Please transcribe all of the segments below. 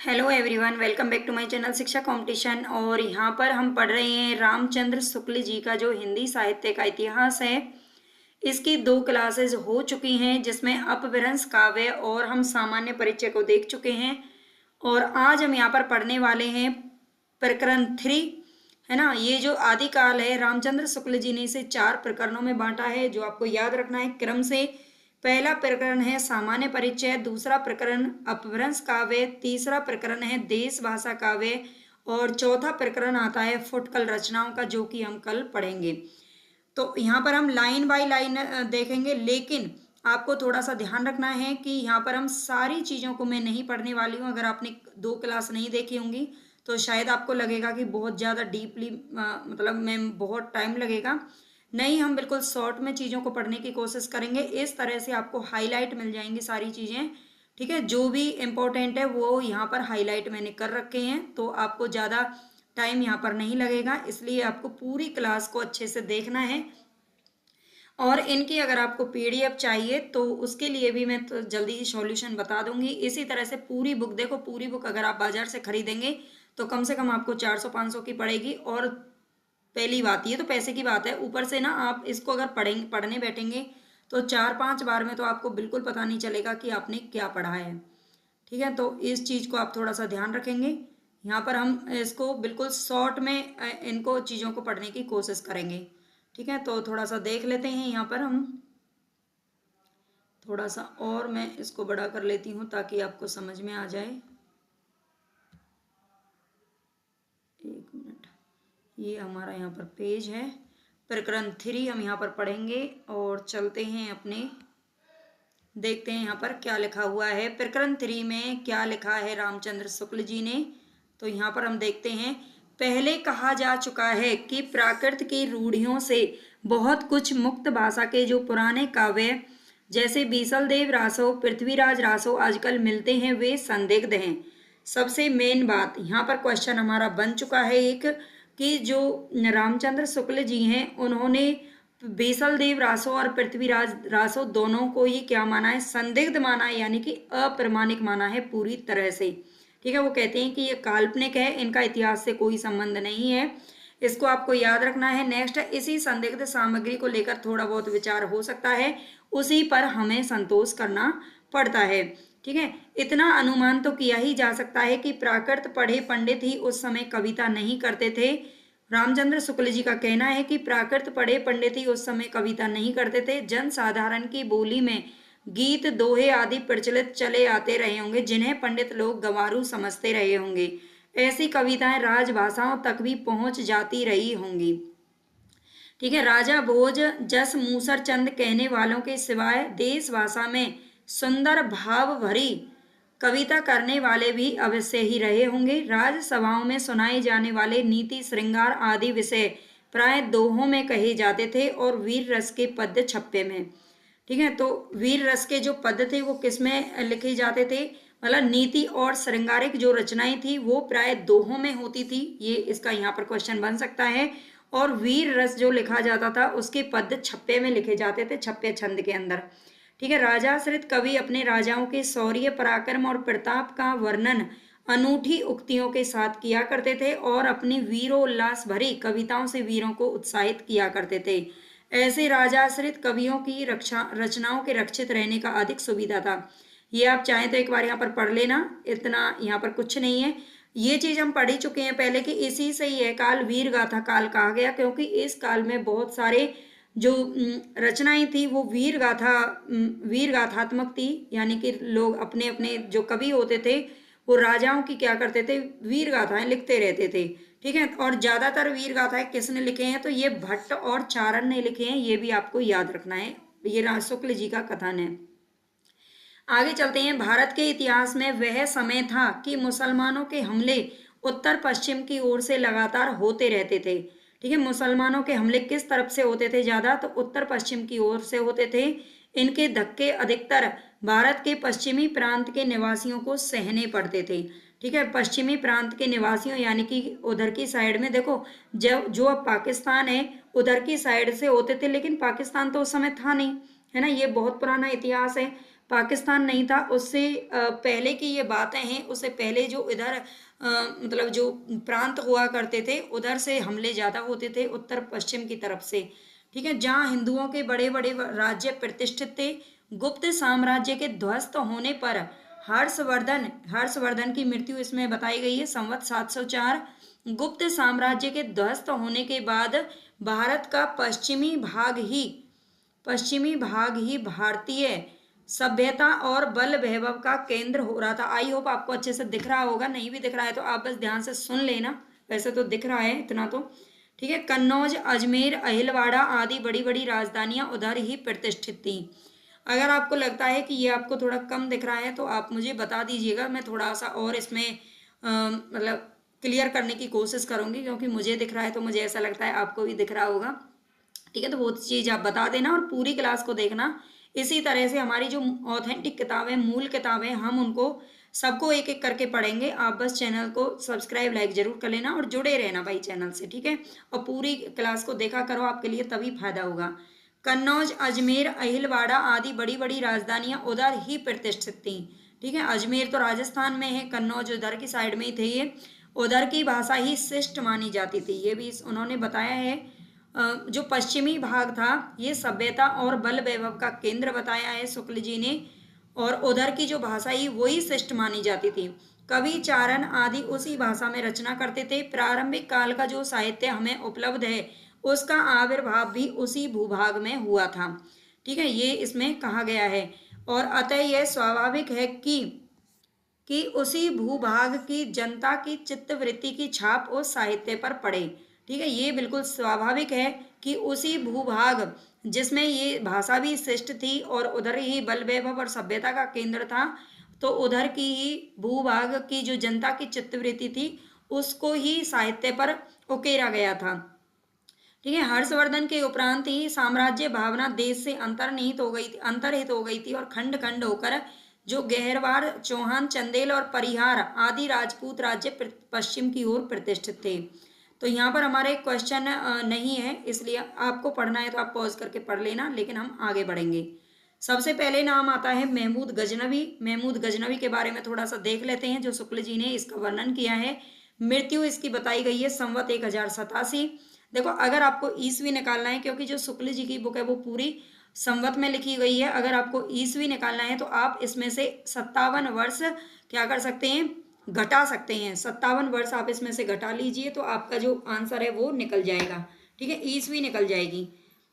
Hello everyone, welcome back to my channel Shiksha competition. और यहाँ पर हम पढ़ रहे हैं रामचंद्र शुक्ल जी का जो हिंदी साहित्य का इतिहास है। इसकी 2 क्लासेस हो चुकी हैं, जिसमें अपभ्रंश काव्य और हम सामान्य परिचय को देख चुके हैं। और आज हम यहाँ पर पढ़ने वाले हैं प्रकरण 3, है ना। ये जो आदिकाल है, रामचंद्र शुक्ल जी ने इसे 4 प्रकरणों में बांटा है, जो आपको याद रखना है क्रम से। पहला प्रकरण है सामान्य परिचय, दूसरा प्रकरण अपभ्रंश काव्य, तीसरा प्रकरण है देश भाषा काव्य और चौथा प्रकरण आता है फुटकल रचनाओं का, जो कि हम कल पढ़ेंगे। तो यहाँ पर हम लाइन बाय लाइन देखेंगे, लेकिन आपको थोड़ा सा ध्यान रखना है कि यहाँ पर हम सारी चीज़ों को मैं नहीं पढ़ने वाली हूँ। अगर आपने 2 क्लास नहीं देखी होंगी तो शायद आपको लगेगा कि बहुत ज़्यादा डीपली मतलब मैं बहुत टाइम लगेगा। नहीं, हम बिल्कुल शॉर्ट में चीज़ों को पढ़ने की कोशिश करेंगे। इस तरह से आपको हाईलाइट मिल जाएंगी सारी चीज़ें, ठीक है। जो भी इम्पोर्टेंट है वो यहाँ पर हाईलाइट मैंने कर रखे हैं, तो आपको ज़्यादा टाइम यहाँ पर नहीं लगेगा। इसलिए आपको पूरी क्लास को अच्छे से देखना है। और इनकी अगर आपको पीडीएफ चाहिए तो उसके लिए भी मैं तो जल्दी ही सॉल्यूशन बता दूंगी। इसी तरह से पूरी बुक देखो, पूरी बुक अगर आप बाजार से खरीदेंगे तो कम से कम आपको 400-500 की पड़ेगी। और पहली बात, ये तो पैसे की बात है, ऊपर से ना आप इसको अगर पढ़ने बैठेंगे तो 4-5 बार में तो आपको बिल्कुल पता नहीं चलेगा कि आपने क्या पढ़ा है, ठीक है। तो इस चीज़ को आप थोड़ा सा ध्यान रखेंगे। यहाँ पर हम इसको बिल्कुल शॉर्ट में इनको चीज़ों को पढ़ने की कोशिश करेंगे, ठीक है। तो थोड़ा सा देख लेते हैं यहाँ पर हम, थोड़ा सा और मैं इसको बड़ा कर लेती हूँ ताकि आपको समझ में आ जाए। एक मिनट, ये हमारा यहाँ पर पेज है, प्रकरण 3 हम यहाँ पर पढ़ेंगे। और चलते हैं अपने, देखते हैं यहाँ पर क्या लिखा हुआ है। प्रकरण 3 में क्या लिखा है रामचंद्र शुक्ल जी ने, तो यहाँ पर हम देखते हैं। पहले कहा जा चुका है कि प्राकृत की रूढ़ियों से बहुत कुछ मुक्त भाषा के जो पुराने काव्य जैसे बीसल देव रासो, पृथ्वीराज रासो आजकल मिलते हैं, वे संदिग्ध हैं। सबसे मेन बात यहाँ पर क्वेश्चन हमारा बन चुका है एक, कि जो रामचंद्र शुक्ल जी हैं उन्होंने बीसल देव रासो और पृथ्वीराज रासो दोनों को ही क्या माना है, संदिग्ध माना है, यानी कि अप्रमाणिक माना है पूरी तरह से, ठीक है। वो कहते हैं कि ये काल्पनिक है, इनका इतिहास से कोई संबंध नहीं है। इसको आपको याद रखना है। नेक्स्ट, इसी संदिग्ध सामग्री को लेकर थोड़ा बहुत विचार हो सकता है, उसी पर हमें संतोष करना पड़ता है, ठीक है। इतना अनुमान तो किया ही जा सकता है कि प्राकृत पढ़े पंडित ही उस समय कविता नहीं करते थे। रामचंद्र शुक्ल जी का कहना है कि प्राकृत पढ़े पंडित ही उस समय कविता नहीं करते थे। जन साधारण की बोली में गीत, दोहे आदि प्रचलित चले आते रहे होंगे, जिन्हें पंडित लोग गंवारू समझते रहे होंगे। ऐसी कविताएं राजभाषाओं तक भी पहुंच जाती रही होंगी, ठीक है। राजा भोज जस मूसर चंद कहने वालों के सिवाय देश भाषा में सुंदर भाव भरी कविता करने वाले भी अवश्य ही रहे होंगे। राजसभाओं में सुनाए जाने वाले नीति, श्रृंगार आदि विषय प्राय दोहों में कहे जाते थे और वीर रस के पद्य छप्पे में, ठीक है। तो वीर रस के जो पद्य थे वो किस में लिखे जाते थे, मतलब नीति और श्रृंगारिक जो रचनाएं थी वो प्राय दोहों में होती थी। ये इसका यहाँ पर क्वेश्चन बन सकता है। और वीर रस जो लिखा जाता था उसके पद्य छप्पे में लिखे जाते थे, छप्पे छंद के अंदर, ठीक है। राजाश्रित कवि अपने राजाओं के शौर्य, पराक्रम और प्रताप का वर्णन अनूठी उक्तियों के साथ किया करते थे और अपनी वीरोल्लास भरी कविताओं से वीरों को उत्साहित किया करते थे। ऐसे राजाश्रित कवियों की रचनाओं के रक्षित रहने का अधिक सुविधा था। ये आप चाहें तो एक बार यहाँ पर पढ़ लेना, इतना यहाँ पर कुछ नहीं है। ये चीज हम पढ़ ही चुके हैं पहले कि इसी से ही है काल वीर गाथा काल कहा गया, क्योंकि इस काल में बहुत सारे जो रचनाएं थी वो वीर गाथात्मक थी, यानी कि लोग अपने अपने जो कवि होते थे वो राजाओं की क्या करते थे, वीर गाथाएं लिखते रहते थे, ठीक है। और ज्यादातर वीर गाथाएं किसने लिखे हैं, तो ये भट्ट और चारण ने लिखे हैं, ये भी आपको याद रखना है। ये शुक्ल जी का कथन है। आगे चलते हैं। भारत के इतिहास में वह समय था कि मुसलमानों के हमले उत्तर पश्चिम की ओर से लगातार होते रहते थे, ठीक है। मुसलमानों के हमले किस तरफ से होते थे ज्यादा, तो उत्तर पश्चिम की ओर से होते थे। इनके धक्के अधिकतर भारत के पश्चिमी प्रांत के निवासियों को सहने पड़ते थे, ठीक है। पश्चिमी प्रांत के निवासियों यानी कि उधर की साइड में देखो, जो अब पाकिस्तान है उधर की साइड से होते थे, लेकिन पाकिस्तान तो उस समय था नहीं, है ना। ये बहुत पुराना इतिहास है। पाकिस्तान नहीं था, उससे पहले की ये बातें हैं। उससे पहले जो इधर मतलब जो प्रांत हुआ करते थे उधर से हमले ज़्यादा होते थे, उत्तर पश्चिम की तरफ से। ठीक है, जहाँ हिंदुओं के बड़े बड़े राज्य प्रतिष्ठित थे। गुप्त साम्राज्य के ध्वस्त होने पर हर्षवर्धन की मृत्यु इसमें बताई गई है संवत 704। गुप्त साम्राज्य के ध्वस्त होने के बाद भारत का पश्चिमी भाग ही भारतीय सभ्यता और बल वैभव का केंद्र हो रहा था। आई होप आपको अच्छे से दिख रहा होगा, नहीं भी दिख रहा है तो आप बस ध्यान से सुन लेना, वैसे तो दिख रहा है इतना तो। ठीक है, कन्नौज, अजमेर, अहिलवाड़ा आदि बड़ी बड़ी राजधानियां उधर ही प्रतिष्ठित थी। अगर आपको लगता है कि ये आपको थोड़ा कम दिख रहा है तो आप मुझे बता दीजिएगा, मैं थोड़ा सा और इसमें मतलब क्लियर करने की कोशिश करूंगी, क्योंकि मुझे दिख रहा है तो मुझे ऐसा लगता है आपको भी दिख रहा होगा। ठीक है, तो वो चीज़ आप बता देना और पूरी क्लास को देखना। इसी तरह से हमारी जो ऑथेंटिक किताबें, मूल किताबें, हम उनको सबको एक एक करके पढ़ेंगे। आप बस चैनल को सब्सक्राइब लाइक जरूर कर लेना और जुड़े रहना भाई चैनल से। ठीक है, और पूरी क्लास को देखा करो, आपके लिए तभी फायदा होगा। कन्नौज, अजमेर, अहिलवाड़ा आदि बड़ी बड़ी राजधानियां उधर ही प्रतिष्ठित थी। ठीक है, अजमेर तो राजस्थान में है, कन्नौज उधर की साइड में ही थे ये। उधर की भाषा ही शिष्ट मानी जाती थी, ये भी उन्होंने बताया है। जो पश्चिमी भाग था ये सभ्यता और बल वैभव का केंद्र बताया है शुक्ल जी ने, और उधर की जो भाषा ही वही शिष्ट मानी जाती थी। कवि चारण आदि उसी भाषा में रचना करते थे। प्रारंभिक काल का जो साहित्य हमें उपलब्ध है उसका आविर्भाव भी उसी भूभाग में हुआ था। ठीक है, ये इसमें कहा गया है, और अतः यह स्वाभाविक है कि उसी भूभाग की जनता की चित्तवृत्ति की छाप उस साहित्य पर पड़े। ठीक है, ये बिल्कुल स्वाभाविक है कि उसी भूभाग जिसमें ये भाषा भी श्रेष्ठ थी और उधर ही बल वैभव और सभ्यता का केंद्र था, तो उधर की ही भूभाग की जो जनता की चित्तवृत्ति थी उसको ही साहित्य पर उकेरा गया था। ठीक है, हर्षवर्धन के उपरांत ही साम्राज्य भावना देश से अंतर्हित हो गई थी और खंड खंड होकर जो गहरवार, चौहान, चंदेल और परिहार आदि राजपूत राज्य पश्चिम की ओर प्रतिष्ठित थे। तो यहाँ पर हमारा एक क्वेश्चन नहीं है, इसलिए आपको पढ़ना है तो आप पॉज करके पढ़ लेना, लेकिन हम आगे बढ़ेंगे। सबसे पहले नाम आता है महमूद गजनवी। महमूद गजनवी के बारे में थोड़ा सा देख लेते हैं, जो शुक्ल जी ने इसका वर्णन किया है। मृत्यु इसकी बताई गई है संवत 1087। देखो, अगर आपको ईस्वी निकालना है, क्योंकि जो शुक्ल जी की बुक है वो पूरी संवत में लिखी गई है, अगर आपको ईस्वी निकालना है तो आप इसमें से 57 वर्ष क्या कर सकते हैं, घटा सकते हैं। 57 वर्ष आप इसमें से घटा लीजिए तो आपका जो आंसर है वो निकल जाएगा। ठीक है, ईस्वी निकल जाएगी।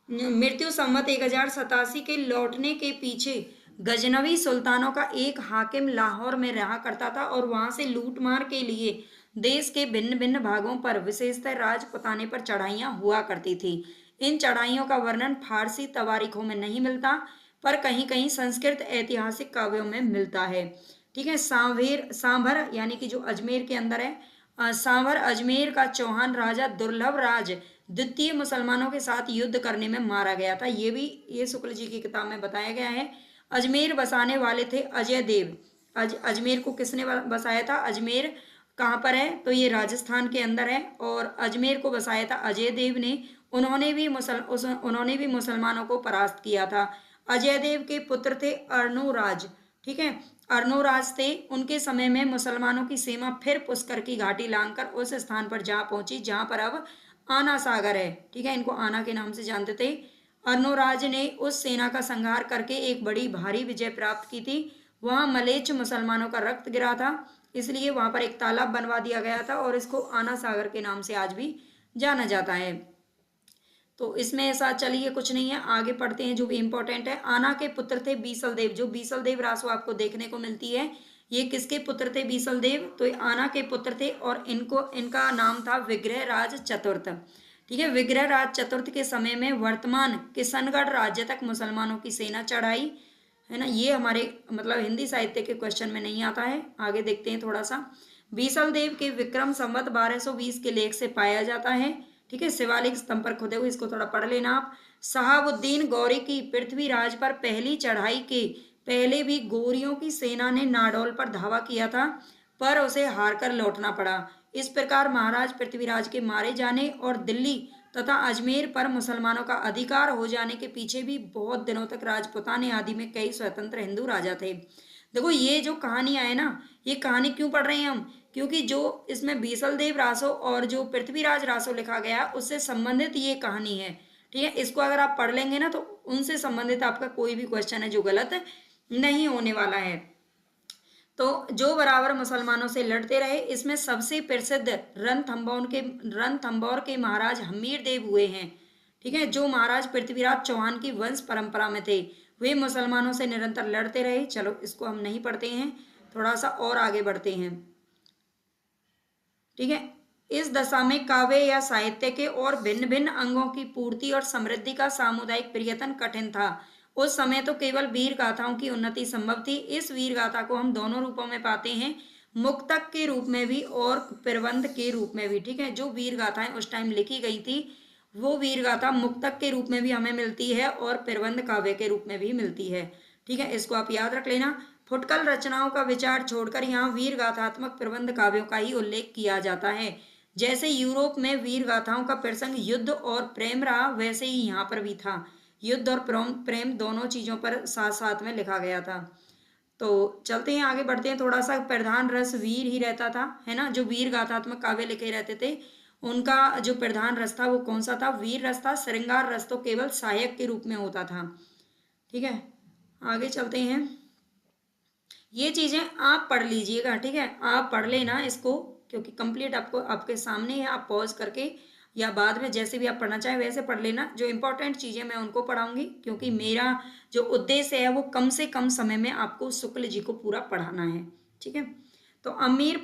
मृत्यु संवत 1087 के लौटने के पीछे गजनवी सुल्तानों का एक हाकिम लाहौर में रहा करता था और वहां से लूटमार के लिए देश के भिन्न भिन्न भागों पर विशेषतः राजपुताने पर चढ़ाइयां हुआ करती थी। इन चढ़ाइयों का वर्णन फारसी तवारीखों में नहीं मिलता, पर कहीं कहीं संस्कृत ऐतिहासिक काव्यों में मिलता है। ठीक है, सांभर यानी कि जो अजमेर के अंदर है, सांभर अजमेर का चौहान राजा दुर्लभ राज द्वितीय मुसलमानों के साथ युद्ध करने में मारा गया था। ये शुक्ल जी की किताब में बताया गया है। अजमेर बसाने वाले थे अजय देव। अजमेर को किसने बसाया था? अजमेर कहाँ पर है? तो ये राजस्थान के अंदर है, और अजमेर को बसाया था अजय देव ने। उन्होंने भी मुसलमानों को परास्त किया था। अजय देव के पुत्र थे अर्णोराज। ठीक है, अर्णोराज थे। उनके समय में मुसलमानों की सीमा फिर पुष्कर की घाटी लांघकर उस स्थान पर जा पहुंची जहां पर अब आना सागर है। ठीक है, इनको आना के नाम से जानते थे। अर्णोराज ने उस सेना का संहार करके एक बड़ी भारी विजय प्राप्त की थी। वहां मलेच्छ मुसलमानों का रक्त गिरा था, इसलिए वहां पर एक तालाब बनवा दिया गया था और इसको आना सागर के नाम से आज भी जाना जाता है। तो इसमें ऐसा चलिए कुछ नहीं है, आगे पढ़ते हैं जो भी इंपॉर्टेंट है। आना के पुत्र थे बीसल देव। जो बीसल देव रासो आपको देखने को मिलती है, ये किसके पुत्र थे? बीसल देव। तो ये आना के पुत्र थे और इनका नाम था विग्रह राज चतुर्थ। ठीक है, विग्रह राज चतुर्थ के समय में वर्तमान किशनगढ़ राज्य तक मुसलमानों की सेना चढ़ाई है ना। ये हमारे मतलब हिंदी साहित्य के क्वेश्चन में नहीं आता है। आगे देखते हैं थोड़ा सा। बीसल देव के विक्रम संवत 1220 के लेख से पाया जाता है। ठीक है, शिवालिक स्तंभ पर खुदे हुए, इसको थोड़ा पढ़ लेना आप। शहाबुद्दीन गौरी की पृथ्वीराज पर पहली चढ़ाई के पहले भी गौरियों की सेना ने नाडौल पर धावा किया था, पर उसे हारकर लौटना पड़ा। इस प्रकार महाराज पृथ्वीराज के मारे जाने और दिल्ली तथा अजमेर पर मुसलमानों का अधिकार हो जाने के पीछे भी बहुत दिनों तक राजपूताने आदि में कई स्वतंत्र हिंदू राजा थे। देखो ये जो कहानियां है ना, ये कहानी क्यों पढ़ रहे हैं हम, क्योंकि जो इसमें बीसलदेव रासो और जो पृथ्वीराज रासो लिखा गया उससे संबंधित ये कहानी है। ठीक है, इसको अगर आप पढ़ लेंगे ना तो उनसे संबंधित आपका कोई भी क्वेश्चन है जो गलत नहीं होने वाला है। तो जो बराबर मुसलमानों से लड़ते रहे, इसमें सबसे प्रसिद्ध रणथंभौर के महाराज हमीर देव हुए हैं। ठीक है, जो महाराज पृथ्वीराज चौहान की वंश परंपरा में थे, वे मुसलमानों से निरंतर लड़ते रहे। चलो इसको हम नहीं पढ़ते हैं, थोड़ा सा और आगे बढ़ते हैं। ठीक है, इस दशा में काव्य या साहित्य के और भिन्न भिन्न अंगों की पूर्ति और समृद्धि का सामुदायिक प्रयत्न कठिन था। उस समय तो केवल वीर गाथाओं की उन्नति संभव थी। इस वीर गाथा को हम दोनों रूपों में पाते हैं, मुक्तक के रूप में भी और प्रबंध के रूप में भी। ठीक है, जो वीर गाथाएं उस टाइम लिखी गई थी वो वीर गाथा मुक्तक के रूप में भी हमें मिलती है और प्रबंध काव्य के रूप में भी मिलती है। ठीक है, इसको आप याद रख लेना। फुटकल रचनाओं का विचार छोड़कर यहाँ वीर गाथात्मक प्रबंध काव्यों का ही उल्लेख किया जाता है। जैसे यूरोप में वीर गाथाओं का प्रसंग युद्ध और प्रेम रहा, वैसे ही यहाँ पर भी था। युद्ध और प्रेम दोनों चीजों पर साथ साथ में लिखा गया था। तो चलते हैं आगे बढ़ते हैं। थोड़ा सा प्रधान रस वीर ही रहता था, है ना। जो वीर गाथात्मक काव्य लिखे रहते थे उनका जो प्रधान रस था वो कौन सा था, वीर रस था। श्रृंगार रस तो केवल सहायक के रूप में होता था। ठीक है, आगे चलते हैं। ये चीजें आप पढ़ लीजिएगा। ठीक है, आप पढ़ लेना इसको, क्योंकि कंप्लीट आपको आपके सामने है। आप पॉज करके या बाद में जैसे भी आप पढ़ना चाहें वैसे पढ़ लेना। जो इंपॉर्टेंट चीजें मैं उनको पढ़ाऊंगी, क्योंकि मेरा जो उद्देश्य है वो कम से कम समय में आपको शुक्ल जी को पूरा पढ़ाना है। ठीक है, तो हमीर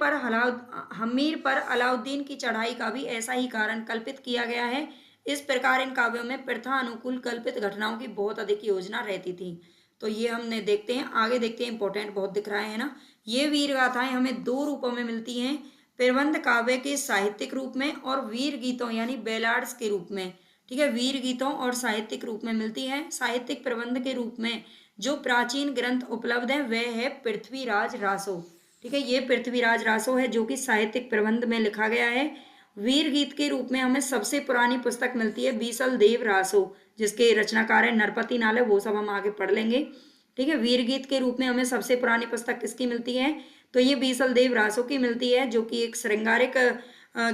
पर अलाउद्दीन की चढ़ाई का भी ऐसा ही कारण कल्पित किया गया है। इस प्रकार इन काव्यों में प्रथा अनुकूल कल्पित घटनाओं की बहुत अधिक योजना रहती थी। तो ये हमने देखते हैं, आगे देखते हैं। इंपॉर्टेंट बहुत दिख रहा है ना। ये वीर गाथाएं हमें दो रूपों में मिलती हैं, प्रबंध काव्य के साहित्यिक रूप में और वीर गीतों यानी बैलाड्स के रूप में। ठीक है, वीर गीतों और साहित्यिक रूप में मिलती है। साहित्यिक प्रबंध के रूप में जो प्राचीन ग्रंथ उपलब्ध है वह है पृथ्वीराज रासो। ठीक है, ये पृथ्वीराज रासो है जो कि साहित्यिक प्रबंध में लिखा गया है। वीर गीत के रूप में हमें सबसे पुरानी पुस्तक मिलती है बीसल देव रासो, जिसके रचनाकार है नरपति नाले। वो सब हम आगे पढ़ लेंगे। ठीक है, वीर गीत के रूप में हमें सबसे पुरानी पुस्तक किसकी मिलती है, तो ये बीसल देव रासो की मिलती है, जो कि एक श्रृंगारिक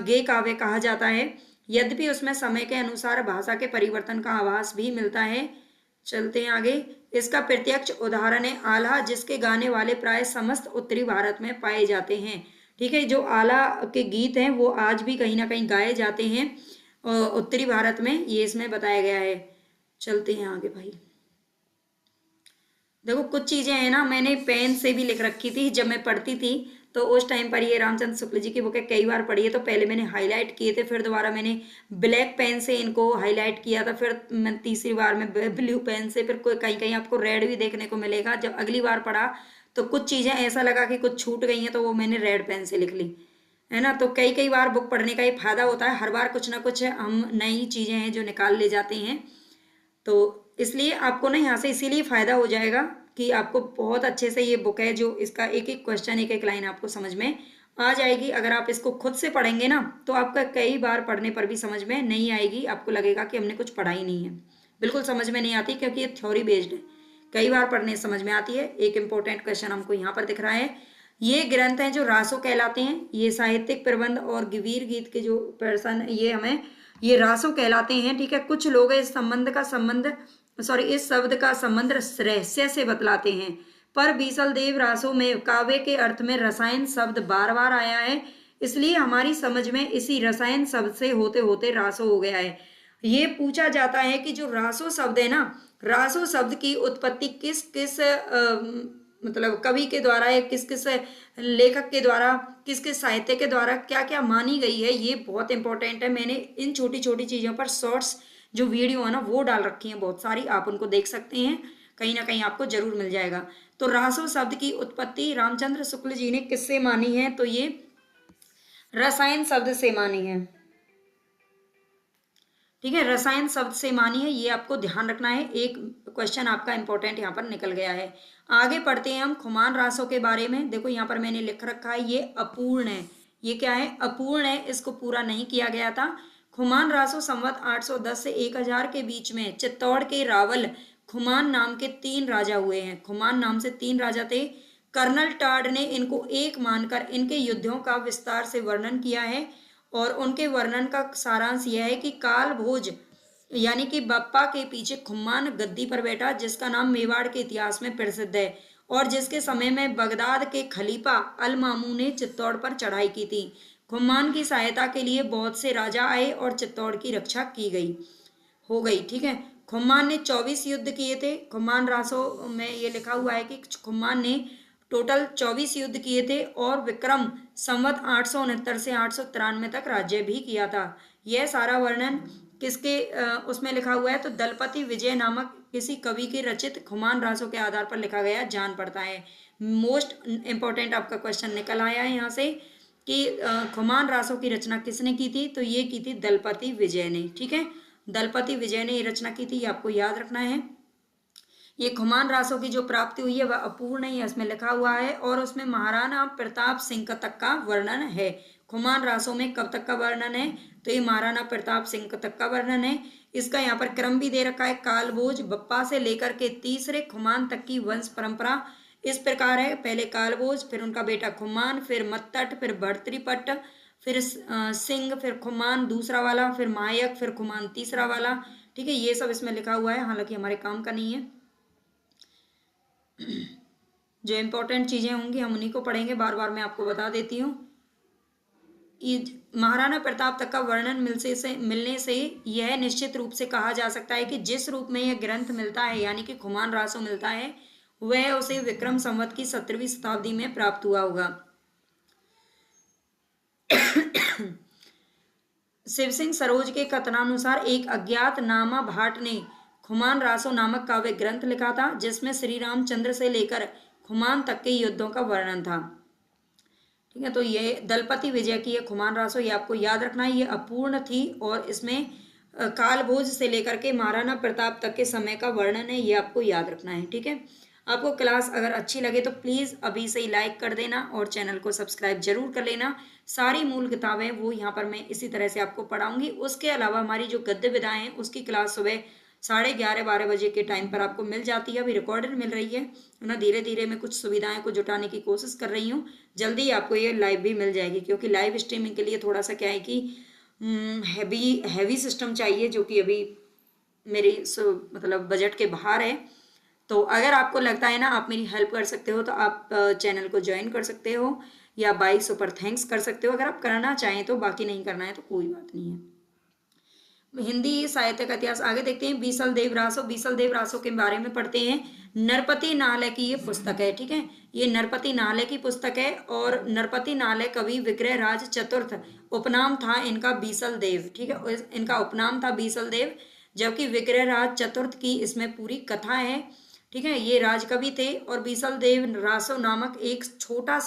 गे काव्य कहा जाता है। यद्यपि उसमें समय के अनुसार भाषा के परिवर्तन का आभास भी मिलता है। चलते हैं आगे। इसका प्रत्यक्ष उदाहरण है आल्हा, जिसके गाने वाले प्राय समस्त उत्तरी भारत में पाए जाते हैं। ठीक है, जो आला के गीत हैं वो आज भी कहीं ना कहीं गाए जाते हैं उत्तरी भारत में, ये इसमें बताया गया है। चलते हैं आगे भाई। देखो कुछ चीजें हैं ना, मैंने पेन से भी लिख रखी थी जब मैं पढ़ती थी, तो उस टाइम पर ये रामचंद्र शुक्ल जी की बुकें कई बार पढ़ी है। तो पहले मैंने हाईलाइट किए थे, फिर दोबारा मैंने ब्लैक पेन से इनको हाईलाइट किया था, फिर मैं तीसरी बार में ब्लू पेन से, फिर कहीं कहीं आपको रेड भी देखने को मिलेगा। जब अगली बार पढ़ा तो कुछ चीजें ऐसा लगा कि कुछ छूट गई हैं, तो वो मैंने रेड पेन से लिख ली, है ना। तो कई कई बार बुक पढ़ने का ये फायदा होता है, हर बार कुछ ना कुछ हम नई चीजें हैं जो निकाल ले जाते हैं। तो इसलिए आपको ना यहाँ से इसीलिए फायदा हो जाएगा कि आपको बहुत अच्छे से ये बुक है जो इसका एक एक क्वेश्चन एक एक लाइन आपको समझ में आ जाएगी। अगर आप इसको खुद से पढ़ेंगे ना तो आपका कई बार पढ़ने पर भी समझ में नहीं आएगी, आपको लगेगा कि हमने कुछ पढ़ा ही नहीं है। बिल्कुल समझ में नहीं आती, क्योंकि ये थ्योरी बेस्ड है। कई बार पढ़ने समझ में आती है। एक इंपॉर्टेंट क्वेश्चन हमको यहाँ पर दिख रहा है। ये ग्रंथ हैं जो रासो कहलाते हैं। ये साहित्यिक प्रबंध और वीर गीत के जो पर्सन ये हमें ये रासो कहलाते हैं। ठीक है, कुछ लोग इस इस शब्द का संबंध रहस्य से बतलाते हैं, पर बीसल देव रासो में काव्य के अर्थ में रसायन शब्द बार बार आया है, इसलिए हमारी समझ में इसी रसायन शब्द से होते होते रासो हो गया है। ये पूछा जाता है कि जो रासो शब्द है ना, रासो शब्द की उत्पत्ति किस किस मतलब कवि के द्वारा या किस किस लेखक के द्वारा, किस किस साहित्य के द्वारा क्या क्या मानी गई है, ये बहुत इंपॉर्टेंट है। मैंने इन छोटी छोटी चीजों पर शॉर्ट्स जो वीडियो है ना वो डाल रखी है बहुत सारी, आप उनको देख सकते हैं, कहीं ना कहीं आपको जरूर मिल जाएगा। तो रासो शब्द की उत्पत्ति रामचंद्र शुक्ल जी ने किससे मानी है, तो ये रसायन शब्द से मानी है। ठीक है, रसायन शब्द से मानी है, ये आपको ध्यान रखना है। एक क्वेश्चन आपका इंपॉर्टेंट यहाँ पर निकल गया है। आगे पढ़ते हैं हम खुमान रासों के बारे में। देखो यहाँ पर मैंने लिख रखा है ये अपूर्ण है। ये क्या है, अपूर्ण है, इसको पूरा नहीं किया गया था। खुमान रासो संवत 810 से 1000 के बीच में चित्तौड़ के रावल खुमान नाम के 3 राजा हुए हैं। खुमान नाम से 3 राजा थे। कर्नल टाड ने इनको एक मानकर इनके युद्धों का विस्तार से वर्णन किया है और उनके वर्णन का सारांश यह है कि काल भोज यानी कि बप्पा के पीछे खुमान गद्दी पर बैठा, जिसका नाम मेवाड़ के इतिहास में प्रसिद्ध है और जिसके समय में बगदाद के खलीफा अल मामू ने चित्तौड़ पर चढ़ाई की थी। खुमान की सहायता के लिए बहुत से राजा आए और चित्तौड़ की रक्षा की गई हो गई। ठीक है, खुमान ने 24 युद्ध किए थे। खुमान रासो में ये लिखा हुआ है कि खुमान ने टोटल 24 युद्ध किए थे और विक्रम संवत 869 से 893 तक राज्य भी किया था। यह सारा वर्णन किसके उसमें लिखा हुआ है, तो दलपति विजय नामक किसी कवि के रचित खुमान रासो के आधार पर लिखा गया जान पड़ता है। मोस्ट इंपॉर्टेंट आपका क्वेश्चन निकल आया है यहाँ से कि खुमान रासो की रचना किसने की थी, तो ये की थी दलपति विजय ने। ठीक है, दलपति विजय ने ये रचना की थी, ये आपको याद रखना है। ये खुमान रासो की जो प्राप्ति हुई है वह अपूर्ण ही इसमें लिखा हुआ है और उसमें महाराणा प्रताप सिंह तक का वर्णन है। खुमान रासो में कब तक का वर्णन है, तो ये महाराणा प्रताप सिंह तक का वर्णन है। इसका यहाँ पर क्रम भी दे रखा है, कालभोज बप्पा से लेकर के तीसरे खुमान तक की वंश परंपरा इस प्रकार है। पहले कालभोज, फिर उनका बेटा खुमान, फिर मत्तट, फिर भर्तृपट्ट, फिर सिंह, फिर खुमान दूसरा वाला, फिर मायक, फिर खुमान तीसरा वाला। ठीक है, ये सब इसमें लिखा हुआ है, हालांकि हमारे काम का नहीं है। जो इम्पोर्टेंट चीजें होंगी हम उन्हीं को पढ़ेंगे, बार बार मैं आपको बता देती हूँ। महाराणा प्रताप तक का वर्णन मिलने से यह निश्चित रूप से कहा जा सकता है कि जिस रूप में यह ग्रंथ मिलता है यानी कि खुमान रासो मिलता है वह उसे विक्रम संवत की 17वीं शताब्दी में प्राप्त हुआ होगा। शिव सिंह सरोज के कथनानुसार एक अज्ञात नामा भाट ने खुमान रासो नामक काव्य ग्रंथ लिखा था जिसमें श्री रामचंद्र से लेकर खुमान तक के युद्धों का वर्णन था। ठीक है, तो ये दलपति विजय की ये खुमान रासो, ये आपको याद रखना है, ये अपूर्ण थी और इसमें कालभोज से लेकर के महाराणा प्रताप तक के समय का वर्णन है, ये आपको याद रखना है। ठीक है, आपको क्लास अगर अच्छी लगे तो प्लीज़ अभी से ही लाइक कर देना और चैनल को सब्सक्राइब जरूर कर लेना। सारी मूल किताबें वो यहाँ पर मैं इसी तरह से आपको पढ़ाऊंगी। उसके अलावा हमारी जो गद्य विधाएं हैं उसकी क्लास सुबह 11:30-12 बजे के टाइम पर आपको मिल जाती है, अभी रिकॉर्डेड मिल रही है ना। धीरे धीरे मैं कुछ सुविधाएं को जुटाने की कोशिश कर रही हूँ, जल्दी आपको ये लाइव भी मिल जाएगी, क्योंकि लाइव स्ट्रीमिंग के लिए थोड़ा सा क्या है कि हैवी सिस्टम चाहिए जो कि अभी मेरी मतलब बजट के बाहर है। तो अगर आपको लगता है ना आप मेरी हेल्प कर सकते हो तो आप चैनल को ज्वाइन कर सकते हो या बाई सुपर थैंक्स कर सकते हो, अगर आप करना चाहें तो। बाकी नहीं करना है तो कोई बात नहीं है। हिंदी साहित्य का इतिहास आगे देखते हैं। बीसल देव रासो, बीसल देव रासो के बारे में पढ़ते हैं। नरपति नालय की ये पुस्तक है। ठीक है, ये नरपति नालय की पुस्तक है और नरपति नालय कवि विक्रय राज चतुर्थ, उपनाम था इनका बीसल देव। ठीक है, इनका उपनाम था बीसल देव, जबकि विक्रय राज चतुर्थ की इसमें पूरी कथा है। ठीक है, ये राजकवि थे और बीसल देव रासो नामक एक छोटा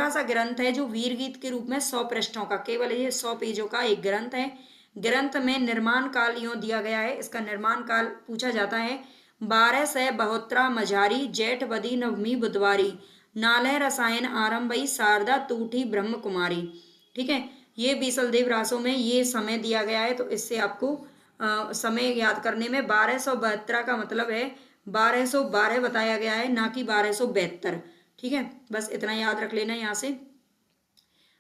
सा ग्रंथ है जो वीर गीत के रूप में 100 पृष्ठों का, केवल ये 100 पेजों का एक ग्रंथ है। ग्रंथ में निर्माण काल यूं दिया गया है, इसका निर्माण काल पूछा जाता है 1272 मझारी जेठ बदी नवमी बुधवारी, नालय रसायन आरंभई शारदा तूठी ब्रह्म कुमारी। ठीक है, ये बीसल देव रासो में ये समय दिया गया है, तो इससे आपको समय याद करने में 1272 का मतलब है 1212 बताया गया है, ना कि 1272। ठीक है, बस इतना याद रख लेना। यहाँ से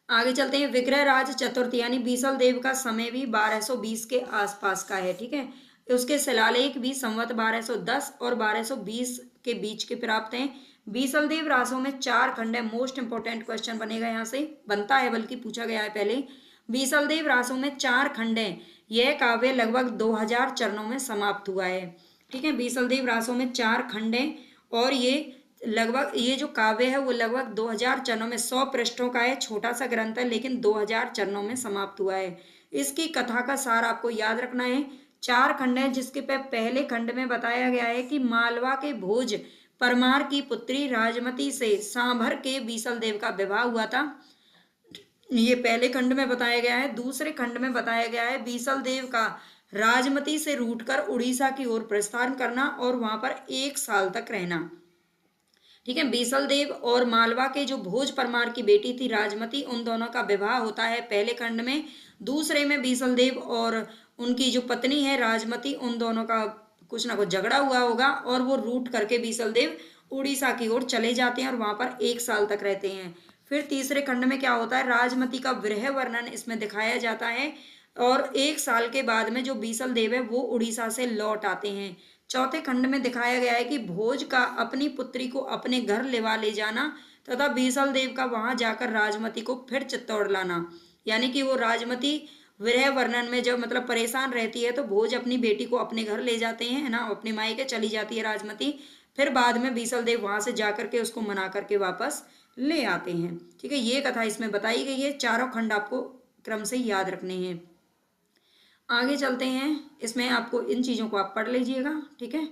आगे चलते हैं। विक्रय राज चतुर्थ यानी बीसल देव का समय भी 1220 के आसपास का है। ठीक है, उसके शिलालेख भी संवत 1210 और 1220 के बीच के प्राप्त हैं। बीसल देव रासों में 4 खंड है। मोस्ट इंपोर्टेंट क्वेश्चन बनेगा, यहाँ से बनता है बल्कि पूछा गया है पहले। बीसल देव रासों में 4 खंड है। यह काव्य लगभग 2000 चरणों में समाप्त हुआ है। ठीक है, बीसल देव रासों में 4 खंड है और ये जो काव्य है वो लगभग 2000 चरणों में 100 पृष्ठों का है। छोटा सा ग्रंथ है लेकिन 2000 चरणों में समाप्त हुआ है। इसकी कथा का सार आपको याद रखना है। 4 खंड है, जिसके पहले खंड में बताया गया है कि मालवा के भोज परमार की पुत्री राजमती से सांभर के बीसल देव का विवाह हुआ था। ये पहले खंड में बताया गया है। दूसरे खंड में बताया गया है बीसल देव का राजमती से रूठकर उड़ीसा की ओर प्रस्थान करना और वहां पर 1 साल तक रहना। ठीक है। बीसल देव और मालवा के जो भोज परमार की बेटी थी राजमती, उन दोनों का विवाह होता है पहले खंड में। दूसरे में बीसल देव और उनकी जो पत्नी है राजमती, उन दोनों का कुछ ना कुछ झगड़ा हुआ होगा और वो रूट करके बीसल देव उड़ीसा की ओर चले जाते हैं और वहां पर 1 साल तक रहते हैं। फिर तीसरे खंड में क्या होता है, राजमती का विरह वर्णन इसमें दिखाया जाता है और 1 साल के बाद में जो बीसल देव है वो उड़ीसा से लौट आते हैं। चौथे खंड में दिखाया गया है कि भोज का अपनी पुत्री को अपने घर लेवा ले जाना तथा बीसल देव का वहां जाकर राजमती को फिर चित्तौड़ लाना। यानी कि वो राजमती विरह वर्णन में जब मतलब परेशान रहती है तो भोज अपनी बेटी को अपने घर ले जाते हैं, है ना, अपने मायके चली जाती है राजमती। फिर बाद में बीसल देव वहां से जाकर के उसको मना करके वापस ले आते हैं। ठीक है, ये कथा इसमें बताई गई है। चारों खंड आपको क्रम से याद रखने हैं। आगे चलते हैं, इसमें आपको इन चीजों को आप पढ़ लीजिएगा। ठीक है,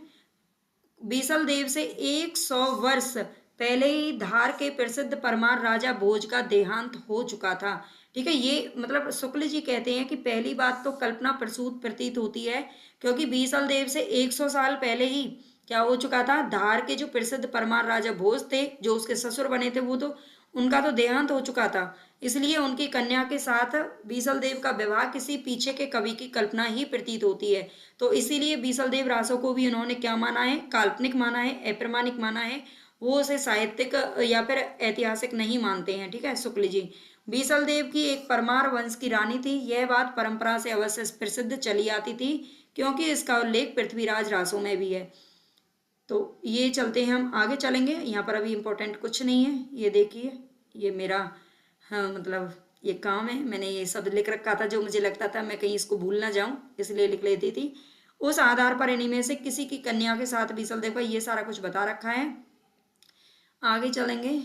बीसल देव से 100 वर्ष पहले ही धार के प्रसिद्ध परमार राजा भोज का देहांत हो चुका था। ठीक है, ये मतलब शुक्ल जी कहते हैं कि पहली बात तो कल्पना प्रसूत प्रतीत होती है, क्योंकि बीसल देव से 100 साल पहले ही क्या हो चुका था, धार के जो प्रसिद्ध परमार राजा भोज थे, जो उसके ससुर बने थे, वो तो उनका तो देहांत हो चुका था। इसलिए उनकी कन्या के साथ बीसल देव का विवाह किसी पीछे के कवि की कल्पना ही प्रतीत होती है। तो इसीलिए बीसल देव रासो को भी उन्होंने क्या माना है, काल्पनिक माना है, अप्रमाणिक माना है। वो उसे साहित्यिक या फिर ऐतिहासिक नहीं मानते हैं। ठीक है, शुक्ल जी। बीसल देव की एक परमार वंश की रानी थी, यह बात परंपरा से अवश्य प्रसिद्ध चली आती थी, क्योंकि इसका उल्लेख पृथ्वीराज रासो में भी है। तो ये चलते हैं, हम आगे चलेंगे। यहाँ पर अभी इम्पोर्टेंट कुछ नहीं है। ये देखिए, ये मेरा हाँ मतलब ये काम है, मैंने ये सब लिख रखा था जो मुझे लगता था मैं कहीं इसको भूल ना जाऊं, इसलिए लिख लेती थी। उस आधार पर इन्हीं में से किसी की कन्या के साथ बीसल देव का ये सारा कुछ बता रखा है। आगे चलेंगे,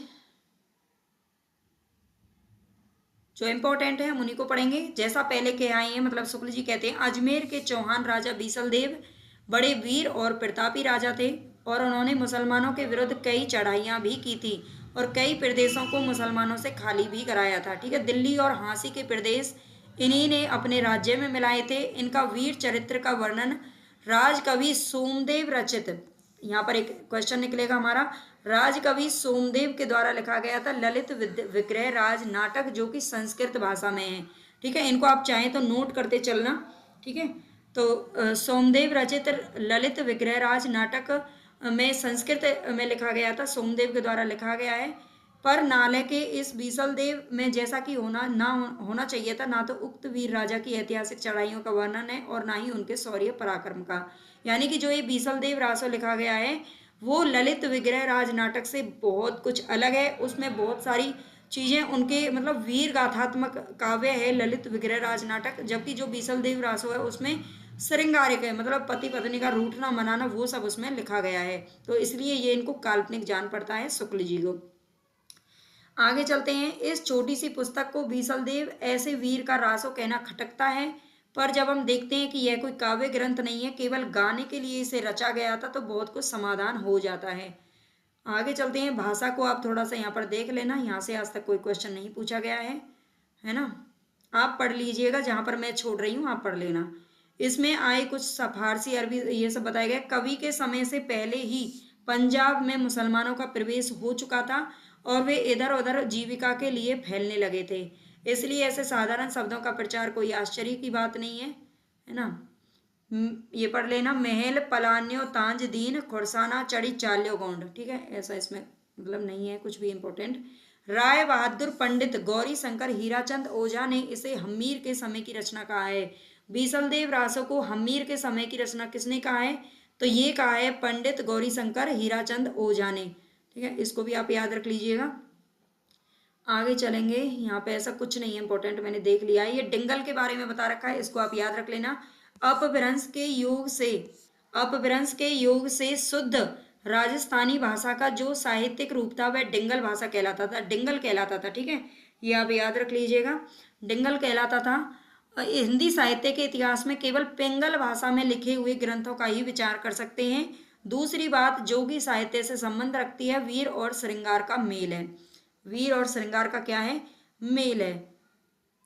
जो इम्पोर्टेंट है हम उन्हीं को पढ़ेंगे। जैसा पहले के आए हैं, मतलब शुक्ल जी कहते हैं अजमेर के चौहान राजा बीसल देव बड़े वीर और प्रतापी राजा थे और उन्होंने मुसलमानों के विरुद्ध कई चढ़ाइयाँ भी की थी और कई प्रदेशों को मुसलमानों से खाली भी कराया था। ठीक है, दिल्ली और हांसी के प्रदेश इन्हीं ने अपने राज्य में मिलाए थे। इनका वीर चरित्र का वर्णन राजकवि सोमदेव रचित, यहाँ पर एक क्वेश्चन निकलेगा हमारा, राजकवि सोमदेव के द्वारा लिखा गया था ललित विग्रह राज नाटक, जो कि संस्कृत भाषा में है। ठीक है, इनको आप चाहें तो नोट करते चलना। ठीक है, तो सोमदेव रचित ललित विग्रह राज नाटक में संस्कृत में लिखा गया था, सोमदेव के द्वारा लिखा गया है। पर नाले के इस बीसल देव में जैसा कि होना चाहिए था, ना तो उक्त वीर राजा की ऐतिहासिक चढ़ाइयों का वर्णन है और ना ही उनके शौर्य पराक्रम का। यानी कि जो ये बीसल देव रासो लिखा गया है वो ललित विग्रह राज नाटक से बहुत कुछ अलग है। उसमें बहुत सारी चीजें उनके मतलब वीर गाथात्मक काव्य है ललित विग्रह राज नाटक, जबकि जो बीसल देव रासो है उसमें श्रृंगारिक है, मतलब पति पत्नी का रूठना मनाना वो सब उसमें लिखा गया है। तो इसलिए ये इनको काल्पनिक जान पड़ता है शुक्ल जी को। आगे चलते हैं, इस छोटी सी पुस्तक को बीसल देव ऐसे वीर का रासो कहना खटकता है, पर जब हम देखते हैं कि यह कोई काव्य ग्रंथ नहीं है, केवल गाने के लिए इसे रचा गया था, तो बहुत कुछ समाधान हो जाता है। आगे चलते हैं, भाषा को आप थोड़ा सा यहाँ पर देख लेना, यहाँ से आज तक कोई क्वेश्चन नहीं पूछा गया है ना। आप पढ़ लीजिएगा, जहाँ पर मैं छोड़ रही हूँ आप पढ़ लेना। इसमें आए कुछ फारसी अरबी ये सब बताया गया। कवि के समय से पहले ही पंजाब में मुसलमानों का प्रवेश हो चुका था और वे इधर उधर जीविका के लिए फैलने लगे थे, इसलिए ऐसे साधारण शब्दों का प्रचार कोई आश्चर्य की बात नहीं है ना। ये पढ़ लेना, महल पलान्यो तांज दीन खुरसाना चढ़ी चाल्यो गोंड। ठीक है, ऐसा इसमें मतलब नहीं है कुछ भी इम्पोर्टेंट। राय बहादुर पंडित गौरी शंकर हीराचंद ओझा ने इसे हम्मीर के समय की रचना कहा है। बीसल देव रासो को हम्मीर के समय की रचना किसने कहा है, तो ये कहा है पंडित गौरी शंकर हीराचंद ओझा ने। ठीक है, इसको भी आप याद रख लीजिएगा। आगे चलेंगे, यहाँ पे ऐसा कुछ नहीं है इंपॉर्टेंट, मैंने देख लिया है। ये डिंगल के बारे में बता रखा है, इसको आप याद रख लेना। अपभ्रंश के योग से शुद्ध राजस्थानी भाषा का जो साहित्यिक रूप था वह डिंगल भाषा कहलाता था, डिंगल कहलाता था। ठीक है, ये आप याद रख लीजिएगा, डिंगल कहलाता था। हिंदी साहित्य के इतिहास में केवल पिंगल भाषा में लिखे हुए ग्रंथों का ही विचार कर सकते हैं। दूसरी बात, जोगी साहित्य से संबंध रखती है, वीर और श्रृंगार का मेल है। वीर और श्रृंगार का क्या है, मेल है।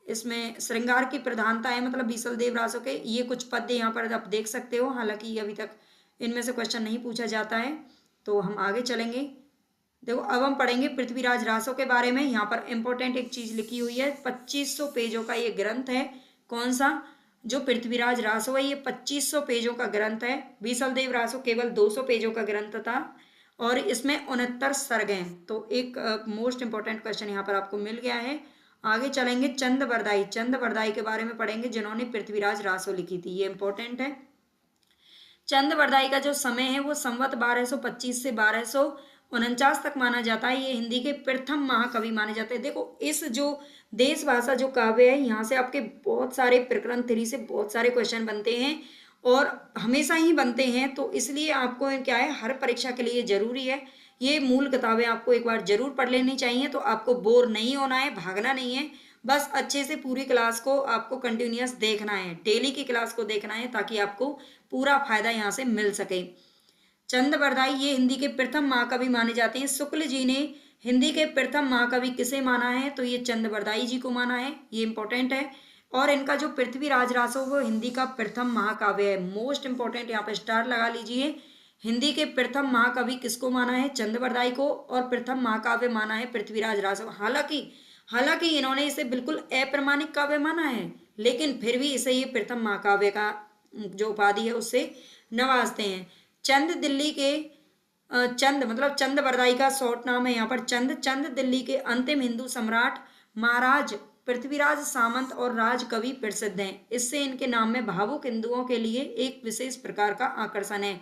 इसमें श्रृंगार की प्रधानता है, मतलब बीसल देव रासो के ये कुछ पद्य यहाँ पर आप देख सकते हो, हालांकि अभी तक इनमें से क्वेश्चन नहीं पूछा जाता है। तो हम आगे चलेंगे, देखो अब हम पढ़ेंगे पृथ्वीराज रासो के बारे में। यहाँ पर इंपॉर्टेंट एक चीज लिखी हुई है, 2500 पेजों का ये ग्रंथ है। कौन सा? जो पृथ्वीराज रासो है, ये 2500 पेजों का ग्रंथ है। बीसलदेव रासो केवल 200 पेजों का ग्रंथ था और इसमें 69 सर्ग हैं। तो एक मोस्ट इंपॉर्टेंट क्वेश्चन यहाँ पर आपको मिल गया है। आगे चलेंगे चंद बरदाई। चंद बरदाई के बारे में पढ़ेंगे, जिन्होंने पृथ्वीराज रासो लिखी थी, ये इंपॉर्टेंट है। चंद बरदाई का जो समय है वो संवत 1225 से 1249 तक माना जाता है। ये हिंदी के प्रथम महाकवि माने जाते हैं। देखो इस जो देश भाषा जो काव्य है, यहाँ से आपके बहुत सारे प्रकरण 3 से बहुत सारे क्वेश्चन बनते हैं और हमेशा ही बनते हैं। तो इसलिए आपको क्या है, हर परीक्षा के लिए जरूरी है। ये मूल किताबें आपको एक बार जरूर पढ़ लेनी चाहिए। तो आपको बोर नहीं होना है, भागना नहीं है, बस अच्छे से पूरी क्लास को आपको कंटिन्यूअस देखना है, डेली की क्लास को देखना है, ताकि आपको पूरा फायदा यहाँ से मिल सके। चंद बरदाई ये हिंदी के प्रथम महाकवि माने जाते हैं। शुक्ल जी ने हिंदी के प्रथम महाकवि किसे माना है? तो ये चंद बरदाई जी को माना है, ये इंपॉर्टेंट है। और इनका जो पृथ्वीराज रासो वो हिंदी का प्रथम महाकाव्य है। मोस्ट इंपॉर्टेंट, यहाँ पे स्टार लगा लीजिए। हिंदी के प्रथम महाकवि किसको माना है? चंद बरदाई को। और प्रथम महाकाव्य माना है पृथ्वीराज रासो। हालांकि इन्होंने इसे बिल्कुल अप्रमाणिक काव्य माना है, लेकिन फिर भी इसे ये प्रथम महाकाव्य का जो उपाधि है उससे नवाजते हैं। चंद दिल्ली के चंद मतलब चंद बरदाई का शॉर्ट नाम है यहाँ पर चंद। चंद दिल्ली के अंतिम हिंदू सम्राट महाराज पृथ्वीराज सामंत और राजकवि प्रसिद्ध हैं। इससे इनके नाम में भावुक हिंदुओं के लिए एक विशेष प्रकार का आकर्षण है।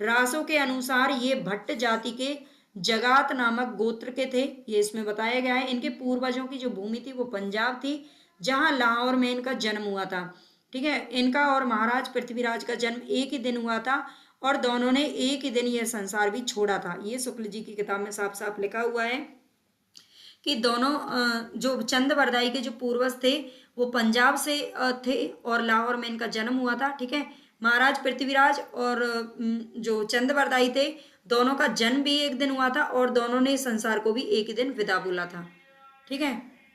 रासों के अनुसार ये भट्ट जाति के जगात नामक गोत्र के थे, ये इसमें बताया गया है। इनके पूर्वजों की जो भूमि थी वो पंजाब थी, जहां लाहौर में इनका जन्म हुआ था। ठीक है, इनका और महाराज पृथ्वीराज का जन्म एक ही दिन हुआ था और दोनों ने एक ही दिन यह संसार भी छोड़ा था। ये शुक्ल जी की किताब में साफ साफ लिखा हुआ है कि दोनों जो चंद बरदाई के जो पूर्वज थे वो पंजाब से थे और लाहौर में इनका जन्म हुआ था। ठीक है, महाराज पृथ्वीराज और जो चंद बरदाई थे, दोनों का जन्म भी एक दिन हुआ था और दोनों ने संसार को भी एक ही दिन विदा बोला था। ठीक है,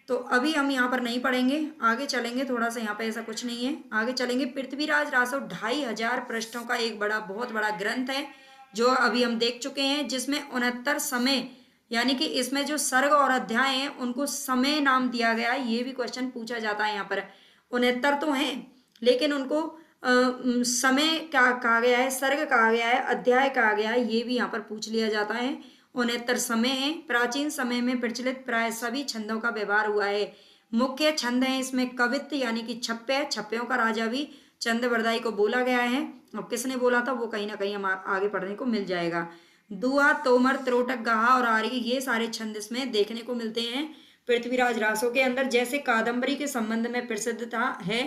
तो अभी हम यहाँ पर नहीं पढ़ेंगे, आगे चलेंगे। थोड़ा सा यहाँ पे ऐसा कुछ नहीं है, आगे चलेंगे। पृथ्वीराज रासो 2500 पृष्ठों का एक बहुत बड़ा ग्रंथ है, जो अभी हम देख चुके हैं, जिसमें 69 समय, यानी कि इसमें जो सर्ग और अध्याय हैं उनको समय नाम दिया गया है। ये भी क्वेश्चन पूछा जाता है यहाँ पर। 69 तो हैं, लेकिन उनको समय क्या कहा गया है, सर्ग कहा गया है, अध्याय कहा गया है, ये भी यहाँ पर पूछ लिया जाता है। 69 समय है। प्राचीन समय में प्रचलित प्राय सभी छंदों का व्यवहार हुआ है। मुख्य छंद है इसमें कवित्त, यानी कि छप्पे, छप्पयों का राजा भी चंद बरदाई को बोला गया है। अब किसने बोला था वो कहीं ना कहीं हम आगे पढ़ने को मिल जाएगा। दुआ, तोमर, त्रोटक, गाहा और आर्य, ये सारे छंद इसमें देखने को मिलते हैं पृथ्वीराज रासो के अंदर। जैसे कादम्बरी के संबंध में प्रसिद्ध था है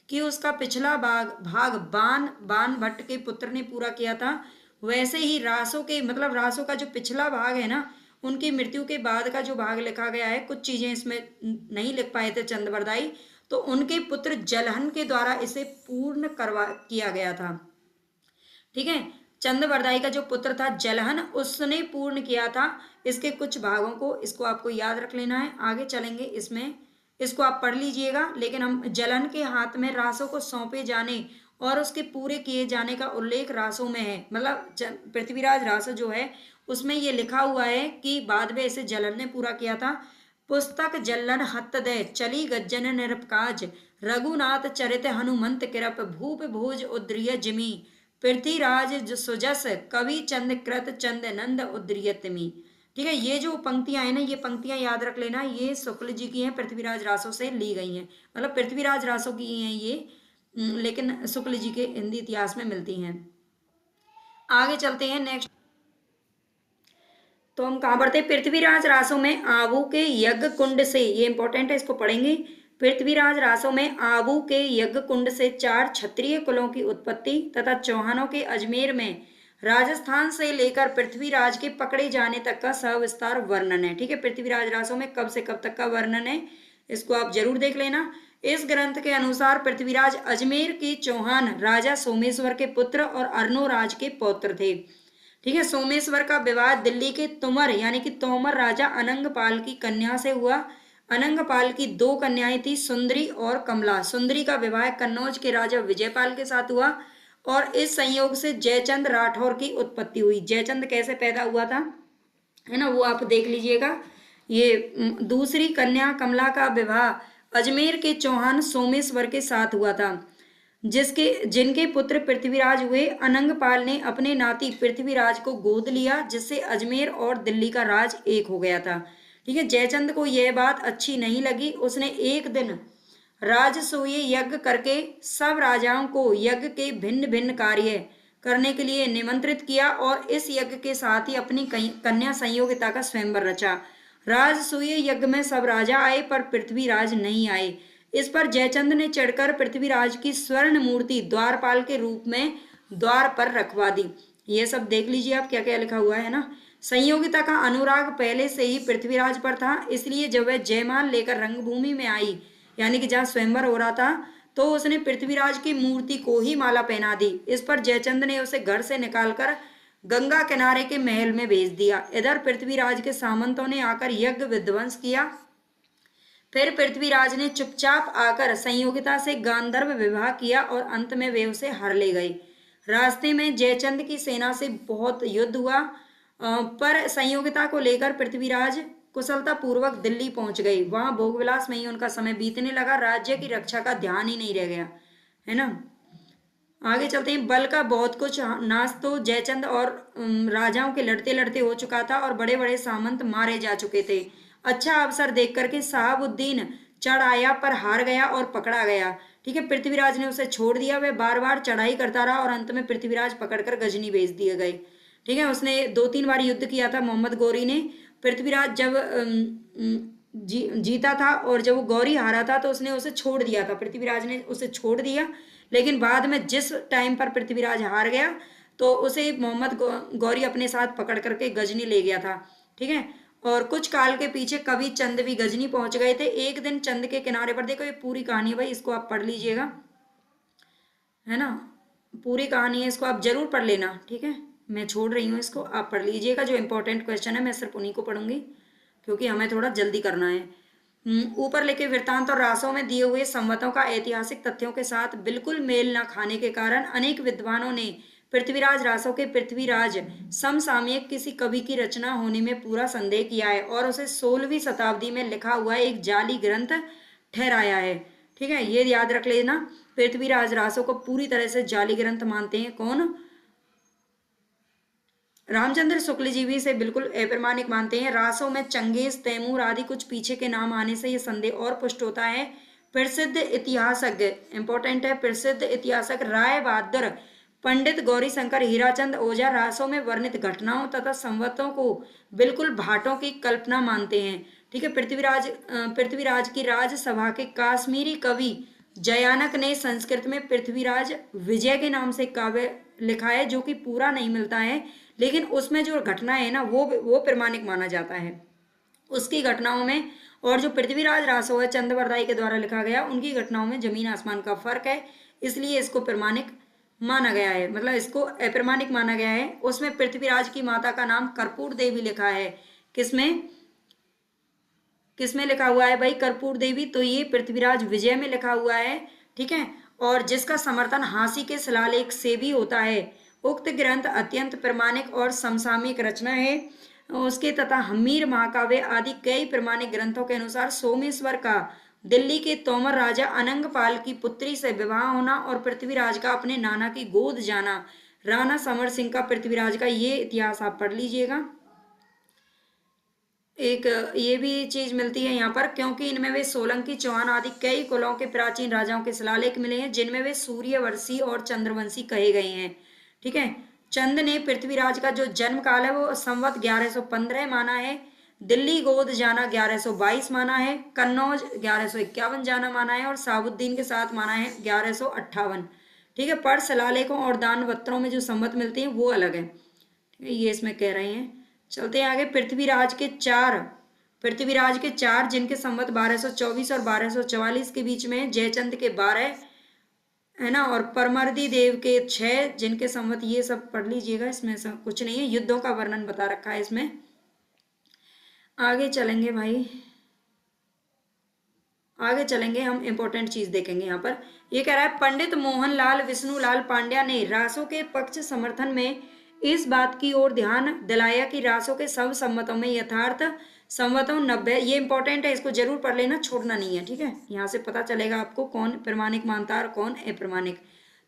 कि उसका पिछला भाग बान भट्ट के पुत्र ने पूरा किया था, वैसे ही रासो के मतलब रासो का जो पिछला भाग है ना, उनकी मृत्यु के बाद का जो भाग लिखा गया है, कुछ चीजें इसमें नहीं लिख पाए थे चंद बरदाई, तो उनके पुत्र जलहन के द्वारा इसे पूर्ण किया गया था। ठीक है, चंद बरदाई का जो पुत्र था जलहन, उसने पूर्ण किया था इसके कुछ भागों को। इसको आपको याद रख लेना है, आगे चलेंगे इसमें, इसको आप पढ़ लीजिएगा। लेकिन हम जलहन के हाथ में रासों को सौंपे जाने और उसके पूरे किए जाने का उल्लेख रासों में है। मतलब पृथ्वीराज रासो जो है उसमें ये लिखा हुआ है कि बाद में इसे जलहन ने पूरा किया था। पुस्तक जल्लन हत दे चली गज्जन निरपकाज, रघुनाथ चरित हनुमंत कृप, भूप भोज उद्रिय जिमी, पृथ्वीराज सुजस कवि चंद कृत चंद नंद उद्रियतमी। ठीक है, ये जो पंक्तियां हैं ना, ये पंक्तियां याद रख लेना, ये शुक्ल जी की हैं, पृथ्वीराज रासो से ली गई हैं। मतलब पृथ्वीराज रासो की हैं ये, लेकिन शुक्ल जी के हिंदी इतिहास में मिलती हैं। आगे चलते हैं नेक्स्ट। तो हम कहाँ पढ़ते हैं? पृथ्वीराज रासो में आबू के यज्ञ कुंड से, ये इंपॉर्टेंट है, इसको पढ़ेंगे। पृथ्वीराज रासो में आबू के यज्ञ कुंड से 4 क्षत्रिय कुलों की उत्पत्ति तथा चौहानों के अजमेर में राजस्थान से लेकर पृथ्वीराज के पकड़े जाने तक का सविस्तार वर्णन है। ठीक है, पृथ्वीराज रासो में कब से कब तक का वर्णन है, इसको आप जरूर देख लेना। इस ग्रंथ के अनुसार पृथ्वीराज अजमेर के चौहान राजा सोमेश्वर के पुत्र और अर्नोराज के पौत्र थे। ठीक है, सोमेश्वर का विवाह दिल्ली के तुमर यानी कि तोमर राजा अनंगपाल की कन्या से हुआ। अनंगपाल की 2 कन्याएं थी, सुंदरी और कमला। सुंदरी का विवाह कन्नौज के राजा विजयपाल के साथ हुआ और इस संयोग से जयचंद राठौर की उत्पत्ति हुई। जयचंद कैसे पैदा हुआ था? है ना, वो आप देख लीजिएगा। ये दूसरी कन्या कमला का विवाह अजमेर के चौहान सोमेश्वर के साथ हुआ था, जिनके पुत्र पृथ्वीराज हुए। अनंगपाल ने अपने नाती पृथ्वीराज को गोद लिया, जिससे अजमेर और दिल्ली का राज एक हो गया था। ठीक है, जयचंद को यह बात अच्छी नहीं लगी। उसने एक दिन राजसूय यज्ञ करके सब राजाओं को यज्ञ के भिन्न भिन्न कार्य करने के लिए निमंत्रित किया और इस यज्ञ के साथ ही अपनी कन्या संयोगिता का स्वयंवर रचा। राजसूय यज्ञ में सब राजा आए पर पृथ्वीराज नहीं आए। इस पर जयचंद ने चढ़कर पृथ्वीराज की स्वर्ण मूर्ति द्वारपाल के रूप में द्वार पर रखवा दी। ये सब देख लीजिए आप क्या क्या लिखा हुआ है ना। संयोगिता का अनुराग पहले से ही पृथ्वीराज पर था, इसलिए जब वह जयमाल लेकर रंगभूमि में आई, यानी कि जहाँ स्वयंवर हो रहा था, तो उसने पृथ्वीराज की मूर्ति को ही माला पहना दी। इस पर जयचंद ने उसे घर से निकालकर गंगा किनारे के महल में भेज दिया। इधर पृथ्वीराज के सामंतों ने आकर यज्ञ विध्वंस किया। फिर पृथ्वीराज ने चुपचाप आकर संयोगिता से गांधर्व विवाह किया और अंत में वे उसे हर ले गए। रास्ते में जयचंद की सेना से बहुत युद्ध हुआ, पर संयोगिता को लेकर पृथ्वीराज कुशलता पूर्वक दिल्ली पहुंच गए। वहां भोगविलास में ही उनका समय बीतने लगा, राज्य की रक्षा का ध्यान ही नहीं रह गया, है ना। आगे चलते हैं। बल का बहुत कुछ नाश तो जयचंद और राजाओं के लड़ते लड़ते हो चुका था और बड़े बड़े सामंत मारे जा चुके थे। अच्छा अवसर देख करके साहबुद्दीन चढ़ आया पर हार गया और पकड़ा गया। ठीक है, पृथ्वीराज ने उसे छोड़ दिया। वह बार बार चढ़ाई करता रहा और अंत में पृथ्वीराज पकड़कर गजनी भेज दिए गए। ठीक है, उसने 2-3 बार युद्ध किया था मोहम्मद गौरी ने। पृथ्वीराज जब जीता था और जब वो गौरी हारा था तो उसने उसे छोड़ दिया था, पृथ्वीराज ने उसे छोड़ दिया। लेकिन बाद में जिस टाइम पर पृथ्वीराज हार गया तो उसे मोहम्मद गौरी अपने साथ पकड़ करके गजनी ले गया था। ठीक है, और कुछ काल के पीछे कवि चंद भी गजनी पहुंच गए थे। एक दिन चंद के किनारे पर, देखो ये पूरी कहानी है भाई, इसको आप पढ़ लीजिएगा, है ना, पूरी कहानी है, इसको आप जरूर पढ़ लेना। ठीक है, मैं छोड़ रही हूँ इसको, आप पढ़ लीजिएगा। जो इंपॉर्टेंट क्वेश्चन है मैं सिर्फ उन्हीं को पढ़ूंगी क्योंकि हमें थोड़ा जल्दी करना है। ऊपर लिखे वृत्तांत और रासों में दिए हुए संवतों का ऐतिहासिक तथ्यों के साथ बिल्कुल मेल न खाने के कारण अनेक विद्वानों ने पृथ्वीराज रासों के पृथ्वीराज समसामयिक किसी कवि की रचना होने में पूरा संदेह किया है और उसे 16वीं शताब्दी में लिखा हुआ एक जाली ग्रंथ ठहराया है। ठीक है, ये याद रख लेना, पृथ्वीराज रासों को पूरी तरह से जाली ग्रंथ मानते हैं। कौन? रामचंद्र शुक्ल जी भी इसे बिल्कुल अप्रमाणिक मानते हैं। रासों में चंगेज, तैमूर आदि कुछ पीछे के नाम आने से यह संदेह और पुष्ट होता है। प्रसिद्ध इतिहासज्ञ, इंपॉर्टेंट है, प्रसिद्ध इतिहासक राय बहादुर पंडित गौरीशंकर हीराचंद ओझा रासों में वर्णित घटनाओं तथा संवतों को बिल्कुल भाटों की कल्पना मानते हैं। ठीक है, पृथ्वीराज की राजसभा के काश्मीरी कवि जयानक ने संस्कृत में पृथ्वीराज विजय के नाम से काव्य लिखा है, जो कि पूरा नहीं मिलता है, लेकिन उसमें जो घटना है ना वो प्रमाणिक माना जाता है उसकी घटनाओं में। और जो पृथ्वीराज रासो है चंद्रवरदाई के द्वारा लिखा गया, उनकी घटनाओं में जमीन आसमान का फर्क है, इसलिए इसको प्रमाणिक माना गया है, मतलब इसको अप्रमाणिक माना गया है। उसमें पृथ्वीराज की माता का नाम कर्पूर देवी लिखा है। किसमें किसमें लिखा हुआ है भाई? कर्पूर देवी। तो ये पृथ्वीराज विजय में लिखा हुआ है। ठीक है, और जिसका समर्थन हांसी के शिलालेख से भी होता है। उक्त ग्रंथ अत्यंत प्रमाणिक और समसामयिक रचना है। उसके तथा हमीर महाकाव्य आदि कई प्रमाणिक ग्रंथों के अनुसार सोमेश्वर का दिल्ली के तोमर राजा अनंगपाल की पुत्री से विवाह होना और पृथ्वीराज का अपने नाना की गोद जाना, राणा समर सिंह का पृथ्वीराज का, ये इतिहास आप पढ़ लीजिएगा। एक ये भी चीज मिलती है यहाँ पर, क्योंकि इनमें वे सोलंकी, चौहान आदि कई कुलों के प्राचीन राजाओं के शिलालेख मिले हैं, जिनमें वे सूर्यवंशी और चंद्रवंशी कहे गए हैं। ठीक है, चंद ने पृथ्वीराज का जो जन्म काल है वो संवत 1115 माना है, दिल्ली गोद जाना 1122 माना है, कन्नौज 1151 जाना माना है और साबुद्दीन के साथ माना है 1158। ठीक है, पर शिलालेखों और दान पत्रों में जो संवत मिलते हैं वो अलग है। ठीक है, ये इसमें कह रहे हैं। चलते हैं आगे। पृथ्वीराज के चार जिनके संवत 1224 और 1244 के बीच में, जयचंद के 12 है ना, और परमर्दी देव के 6 जिनके संवत, ये सब पढ़ लीजिएगा, इसमें सब कुछ नहीं है, युद्धों का वर्णन बता रखा है इसमें। आगे चलेंगे भाई, आगे चलेंगे हम, इंपॉर्टेंट चीज देखेंगे यहाँ पर। ये कह रहा है पंडित मोहनलाल विष्णुलाल पांड्या ने रासों के पक्ष समर्थन में इस बात की ओर ध्यान दिलाया कि रासों के सब संवतों में यथार्थ संवतों 90, ये इंपॉर्टेंट है, इसको जरूर पढ़ लेना, छोड़ना नहीं है, ठीक है। यहाँ से पता चलेगा आपको कौन प्रमाणिक मानता है और कौन अप्रमाणिक।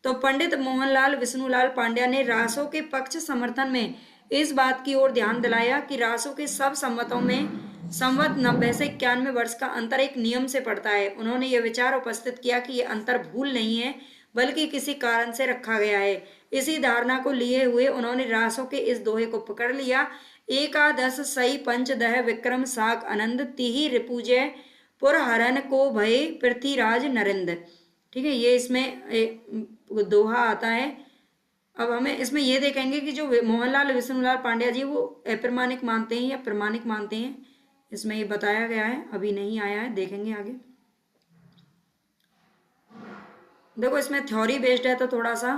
तो पंडित मोहनलाल विष्णुलाल पांड्या ने रासों के पक्ष समर्थन में इस बात की ओर ध्यान दिलाया कि रासों के सब संवतों में संवत 90 से 91 वर्ष का अंतर एक नियम से पड़ता है। उन्होंने यह विचार उपस्थित किया कि यह अंतर भूल नहीं है बल्कि किसी कारण से रखा गया है। इसी धारणा को लिए हुए उन्होंने रासों के इस दोहे को पकड़ लिया, एकादश सई पंचदह विक्रम साक आनंद तिहि रिपुजय पुरहरन को भय पृथ्वीराज नरेंद्र। ठीक है, ये इसमें दोहा आता है। अब हमें इसमें ये देखेंगे कि जो मोहनलाल विष्णुलाल पांड्या जी वो अप्रमाणिक मानते हैं या प्रमाणिक मानते हैं, इसमें ये बताया गया है, अभी नहीं आया है, देखेंगे आगे। देखो इसमें थ्योरी बेस्ड है तो थोड़ा सा,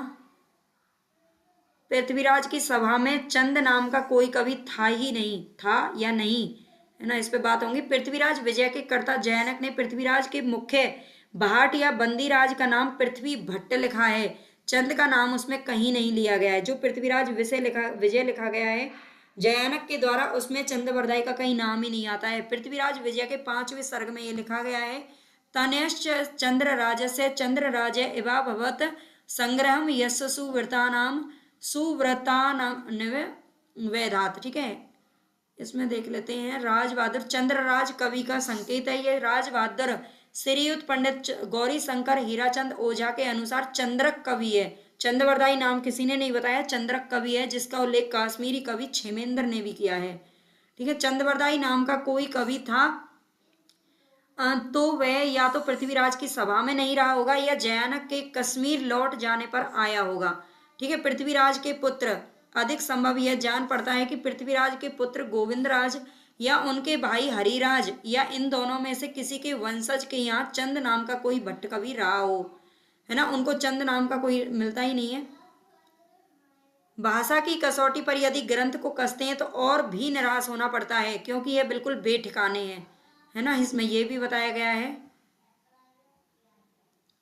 पृथ्वीराज की सभा में चंद नाम का कोई कवि था ही नहीं, था या नहीं, है ना, इस पे बात होंगी। पृथ्वीराज विजय के कर्ता जयनक ने पृथ्वीराज के मुख्य भाट या बंदीराज का नाम पृथ्वी भट्ट लिखा है, चंद का नाम उसमें कहीं नहीं लिया गया है। जो पृथ्वीराज विजय लिखा गया है जयानक के द्वारा, उसमें चंद्रवरदाई का कहीं नाम ही नहीं आता है। पृथ्वीराज विजय के 5वें सर्ग में ये लिखा गया है, तनयश्च चंद्र राजस्य चंद्र राज इवा भवत संग्रहम यस्य सुव्रतानाम वेदात। ठीक है, इसमें देख लेते हैं, राजबहादुर चंद्रराज कवि का संकेत है। ये राजबहादुर श्रीयुत पंडित गौरी शंकर हीराचंद ओझा के अनुसार चंद्रक कवि है। चंद्रवरदाई नाम किसी ने नहीं बताया, चंद्रक कवि है जिसका उल्लेख काश्मीरी कवि क्षेमेंद्र ने भी किया है। ठीक है, चंद्रवरदाई नाम का कोई कवि था तो वह या तो पृथ्वीराज की सभा में नहीं रहा होगा या जयानक के कश्मीर लौट जाने पर आया होगा। ठीक है, पृथ्वीराज के पुत्र, अधिक संभव यह जान पड़ता है कि पृथ्वीराज के पुत्र गोविंदराज या उनके भाई हरिराज या इन दोनों में से किसी के वंशज के यहाँ चंद नाम का कोई भट्ट कवि रहा हो, है ना। उनको चंद नाम का कोई मिलता ही नहीं है। भाषा की कसौटी पर यदि ग्रंथ को कसते हैं तो और भी निराश होना पड़ता है क्योंकि यह बिल्कुल बेठिकाने हैं, है ना, इसमें यह भी बताया गया है।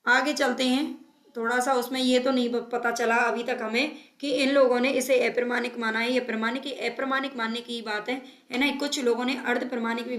आगे चलते हैं थोड़ा सा, उसमें ये तो नहीं पता चला अभी तक हमें कि इन लोगों ने इसे अप्रमाणिक माना है या प्रमाणिक। अप्रमाणिक मानने की बात है ना। कुछ लोगों ने अर्ध प्रमाणिक भी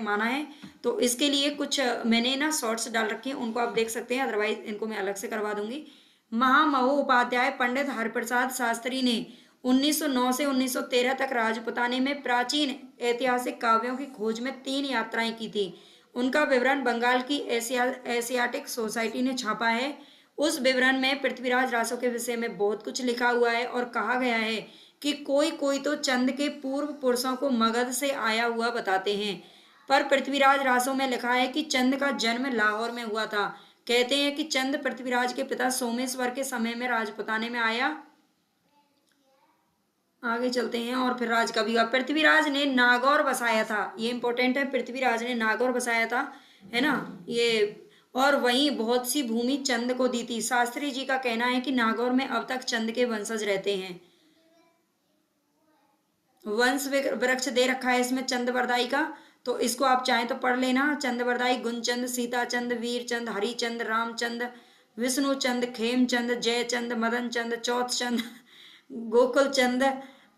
माना है। तो इसके लिए कुछ मैंने ना शॉर्ट्स डाल रखे हैं, उनको आप देख सकते हैं, अदरवाइज इनको मैं अलग से करवा दूंगी। महामहोपाध्याय पंडित हरिप्रसाद शास्त्री ने 1909 से 1913 तक राजपुताने में प्राचीन ऐतिहासिक काव्यों की खोज में 3 यात्राएं की थी। उनका विवरण बंगाल की एशियाटिक सोसाइटी ने छापा है। उस विवरण में पृथ्वीराज रासों के विषय में बहुत कुछ लिखा हुआ है और कहा गया है कि कोई कोई तो चंद के पूर्व पुरुषों को मगध से आया हुआ बताते हैं, पर पृथ्वीराज रासों में लिखा है कि चंद का जन्म लाहौर में हुआ था। कहते हैं कि चंद पृथ्वीराज के पिता सोमेश्वर के समय में राजपुताने में आया। आगे चलते हैं और फिर राज कवि का, पृथ्वीराज ने नागौर बसाया था, ये इंपॉर्टेंट है, पृथ्वीराज ने नागौर बसाया था, है ना ये, और वहीं बहुत सी भूमि चंद को दी थी। शास्त्री जी का कहना है कि नागौर में अब तक चंद के वंशज रहते हैं। वंश वृक्ष दे रखा है इसमें चंद्रवरदाई का, तो इसको आप चाहें तो पढ़ लेना। चंद्रवरदाई गुणचंद, सीताचंद, वीरचंद, हरिचंद, रामचंद, विष्णुचंद, खेमचंद, जयचंद, मदन चंद, चौथचंद, गोकुल चंद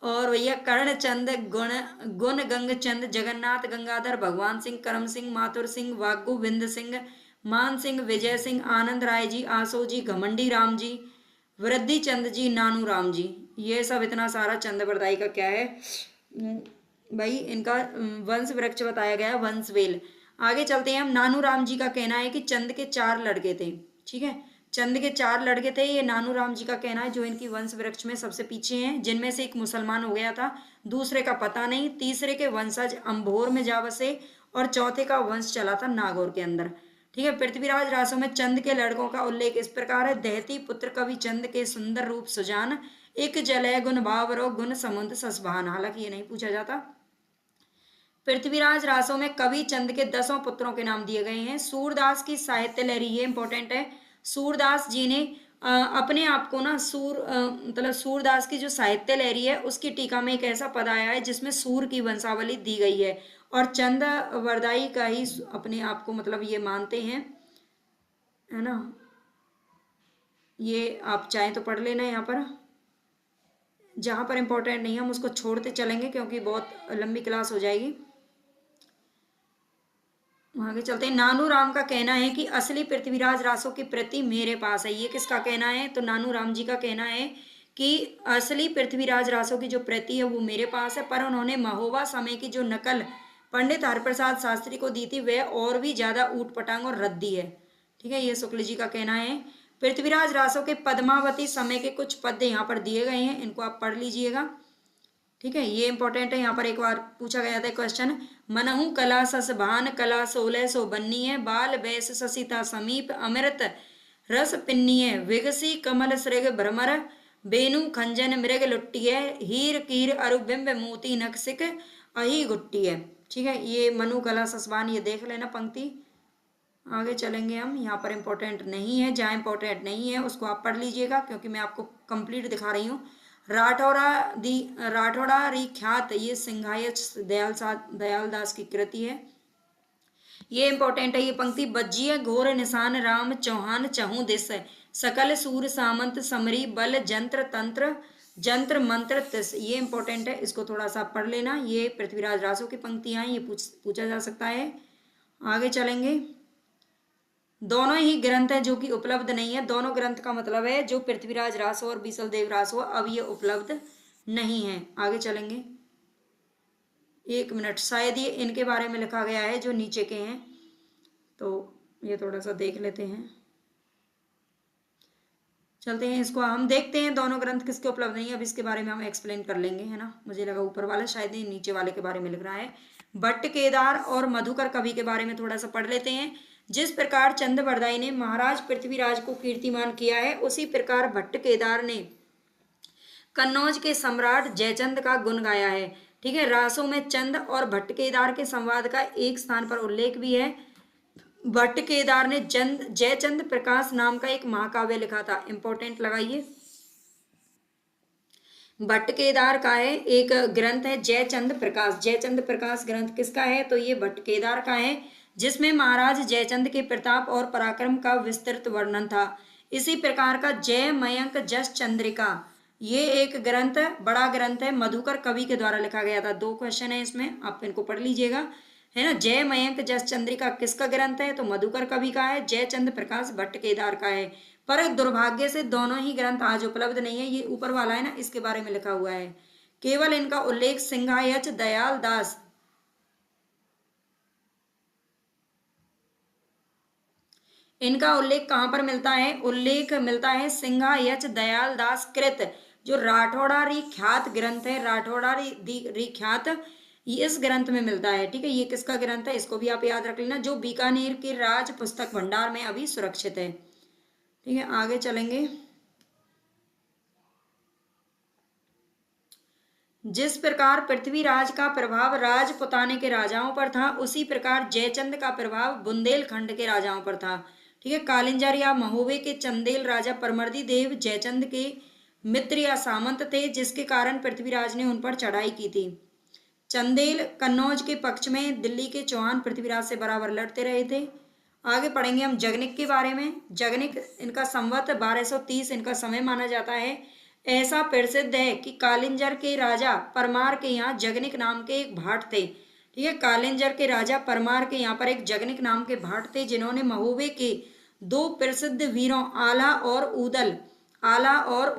और भैया कर्णचंद, गुण गंग चंद, जगन्नाथ, गंगाधर, भगवान सिंह, करम सिंह, माथुर सिंह, वाग्गू बिंद सिंह, मान सिंह, विजय सिंह, आनंद राय जी, आसो जी, घमंडी राम जी, वृद्धि चंद जी, नानू राम जी, ये सब इतना सारा चंद्रवरदाई का क्या है भाई, इनका वंश वृक्ष बताया गया, वंशवेल। आगे चलते हैं हम। नानू राम जी का कहना है कि चंद के 4 लड़के थे। ठीक है, चंद के 4 लड़के थे, ये नानू राम जी का कहना है, जो इनकी वंश वृक्ष में सबसे पीछे हैं, जिनमें से एक मुसलमान हो गया था, दूसरे का पता नहीं, तीसरे के वंशज अंभोर में जा बसे और चौथे का वंश चला था नागौर के अंदर। ठीक है, पृथ्वीराज रासों में चंद के लड़कों का उल्लेख इस प्रकार है, दहती पुत्र कवि चंद के सुंदर रूप सुजान, एक जलय गुण भावरो गुण समुद्र ससभान। हालांकि ये नहीं पूछा जाता। पृथ्वीराज रासों में कवि चंद के 10 पुत्रों के नाम दिए गए हैं। सूरदास की साहित्य लहरी, ये इंपॉर्टेंट है, सूरदास जी ने अपने आप को ना मतलब सूरदास की जो साहित्य लहरी है उसकी टीका में एक ऐसा पद आया है जिसमें सूर की वंशावली दी गई है और चंद वरदाई का ही अपने आप को मतलब ये मानते हैं, है ना। ये आप चाहें तो पढ़ लेना यहाँ पर। जहाँ पर इम्पोर्टेंट नहीं है हम उसको छोड़ते चलेंगे क्योंकि बहुत लंबी क्लास हो जाएगी। आगे चलते हैं। नानू राम का कहना है कि असली पृथ्वीराज रासो की प्रति मेरे पास है। ये किसका कहना है? तो नानू राम जी का कहना है कि असली पृथ्वीराज रासो की जो प्रति है वो मेरे पास है, पर उन्होंने महोबा समय की जो नकल पंडित हरिप्रसाद शास्त्री को दी थी वह और भी ज्यादा ऊट पटांग और रद्दी है। ठीक है, ये शुक्ल जी का कहना है। पृथ्वीराज रासो के पद्मावती समय के कुछ पद यहाँ पर दिए गए हैं, इनको आप पढ़ लीजिएगा। ठीक है, ये इंपॉर्टेंट है। यहाँ पर एक बार पूछा गया था क्वेश्चन, मनहु कला सस भान कला 1600 बन्नी है, बाल बैस ससिता समीप अमृत रस पिन्नी है, विगसी कमल सृग भ्रमर बेनु खंजन मृग लुट्टी है, हीर कीर अरुबिंब मोती नक्सिक अही गुट्टी है। ठीक है, ये मनु कला ससबान, ये देख लेना पंक्ति। आगे चलेंगे हम। यहाँ पर इंपॉर्टेंट नहीं है, जहाँ इंपॉर्टेंट नहीं है उसको आप पढ़ लीजिएगा क्योंकि मैं आपको कंप्लीट दिखा रही हूँ। राठौड़ा री ख्यात, ये सिंघायत दयाल दास की कृति है, ये इंपॉर्टेंट है ये पंक्ति। बज्जिय घोर निशान राम चौहान चहु दिस, सकल सूर सामंत समरी बल जंत्र तंत्र जंत्र मंत्र तिस, ये इंपॉर्टेंट है, इसको थोड़ा सा पढ़ लेना। ये पृथ्वीराज रासो की पंक्तियां हैं, ये पूछा जा सकता है। आगे चलेंगे। दोनों ही ग्रंथ है जो कि उपलब्ध नहीं है। दोनों ग्रंथ का मतलब है जो पृथ्वीराज रासो और बीसल देव रासो अब ये उपलब्ध नहीं है। आगे चलेंगे। 1 मिनट, शायद ये इनके बारे में लिखा गया है जो नीचे के हैं, तो ये थोड़ा सा देख लेते हैं। चलते हैं, इसको हम देखते हैं दोनों ग्रंथ किसके उपलब्ध नहीं है। अब इसके बारे में हम एक्सप्लेन कर लेंगे, है ना। मुझे लगा ऊपर वाला, शायद ये नीचे वाले के बारे में लिख रहा है। भट्ट केदार और मधुकर कवि के बारे में थोड़ा सा पढ़ लेते हैं। जिस प्रकार चंदबरदाई ने महाराज पृथ्वीराज को कीर्तिमान किया है, उसी प्रकार भट्ट केदार ने कन्नौज के सम्राट जयचंद का गुण गाया है। ठीक है, रासों में चंद और भट्ट केदार के संवाद का एक स्थान पर उल्लेख भी है। भट्ट केदार ने जयचंद प्रकाश नाम का एक महाकाव्य लिखा था। इंपॉर्टेंट लगाइए, भट्ट केदार का है एक ग्रंथ है जयचंद प्रकाश। जयचंद प्रकाश ग्रंथ किसका है? तो ये भट्ट केदार का है, जिसमें महाराज जयचंद के प्रताप और पराक्रम का विस्तृत वर्णन था। इसी प्रकार का जय मयंक जस चंद्रिका, ये एक ग्रंथ, बड़ा ग्रंथ है, मधुकर कवि के द्वारा लिखा गया था। 2 क्वेश्चन है इसमें, आप इनको पढ़ लीजिएगा, है ना। जय मयंक जस चंद्रिका किसका ग्रंथ है? तो मधुकर कवि का है। जयचंद प्रकाश भट्ट केदार का है। पर दुर्भाग्य से दोनों ही ग्रंथ आज उपलब्ध नहीं है। ये ऊपर वाला है ना, इसके बारे में लिखा हुआ है। केवल इनका उल्लेख सिंघायच दयाल दास, इनका उल्लेख कहाँ पर मिलता है? उल्लेख मिलता है सिंघायच दयाल दास कृत, जो राठौड़ा री ख्यात ग्रंथ है। राठौड़ा री ख्यात इस ग्रंथ में मिलता है। ठीक है, ये किसका ग्रंथ है इसको भी आप याद रख लेना, जो बीकानेर के राज पुस्तक भंडार में अभी सुरक्षित है। ठीक है, आगे चलेंगे। जिस प्रकार पृथ्वीराज का प्रभाव राजपुताने के राजाओं पर था, उसी प्रकार जयचंद का प्रभाव बुंदेलखंड के राजाओं पर था। ठीक है, कालिंजर या महोबे के चंदेल राजा परमर्दी देव जयचंद के मित्र या सामंत थे, जिसके कारण पृथ्वीराज ने उन पर चढ़ाई की थी। चंदेल कन्नौज के पक्ष में, दिल्ली के चौहान पृथ्वीराज से बराबर लड़ते रहे थे। आगे पढ़ेंगे हम जगनिक के बारे में। जगनिक, इनका संवत 1230 इनका समय माना जाता है। ऐसा प्रसिद्ध है कि कालिंजर के राजा परमार के यहाँ जगनिक नाम के एक भाट थे। ठीक है, कालिंजर के राजा परमार के यहाँ पर एक जगनिक नाम के भाट थे, जिन्होंने महोबे के 2 प्रसिद्ध वीरों आला और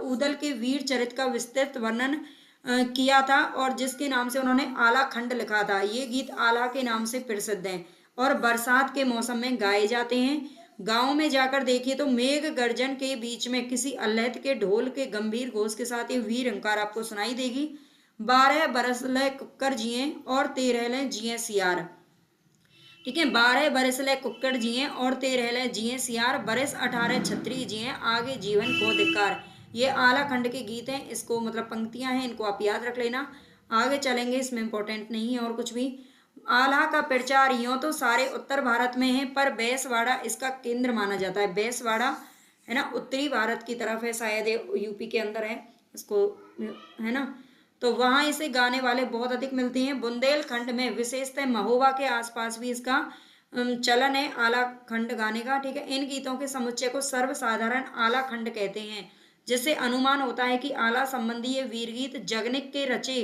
ऊदल के वीर चरित का विस्तृत वर्णन किया था, और जिसके नाम से उन्होंने आला खंड लिखा था। ये गीत आला के नाम से प्रसिद्ध हैं और बरसात के मौसम में गाए जाते हैं। गांव में जाकर देखिए तो मेघ गर्जन के बीच में किसी अल्लहद के ढोल के गंभीर घोष के साथ ये वीर अंकार आपको सुनाई देगी। 12 बरस ले कुक्कर जिए और 13 ले जिए सियार। ठीक है, 12 बरस ले कुक्कड़ जिए और 13 ले जिए सियार, बरस 18 छत्री जिए आगे जीवन को धिक्कार। ये आला खंड के गीत हैं, इसको मतलब पंक्तियां हैं, इनको आप याद रख लेना। आगे चलेंगे, इसमें इंपॉर्टेंट नहीं है और कुछ भी। आला का प्रचार यूं तो सारे उत्तर भारत में है, पर बेसवाड़ा इसका केंद्र माना जाता है। बेसवाड़ा है ना, उत्तरी भारत की तरफ है, शायद यूपी के अंदर है इसको, है ना। तो वहां इसे गाने वाले बहुत अधिक मिलते हैं। बुंदेलखंड में विशेषतः महोबा के आसपास भी इसका चलन है आला खंड गाने का। ठीक है, इन गीतों के समुच्चय को सर्वसाधारण आला खंड कहते हैं। जिससे अनुमान होता है कि आला संबंधी ये वीरगीत जगनिक के रचे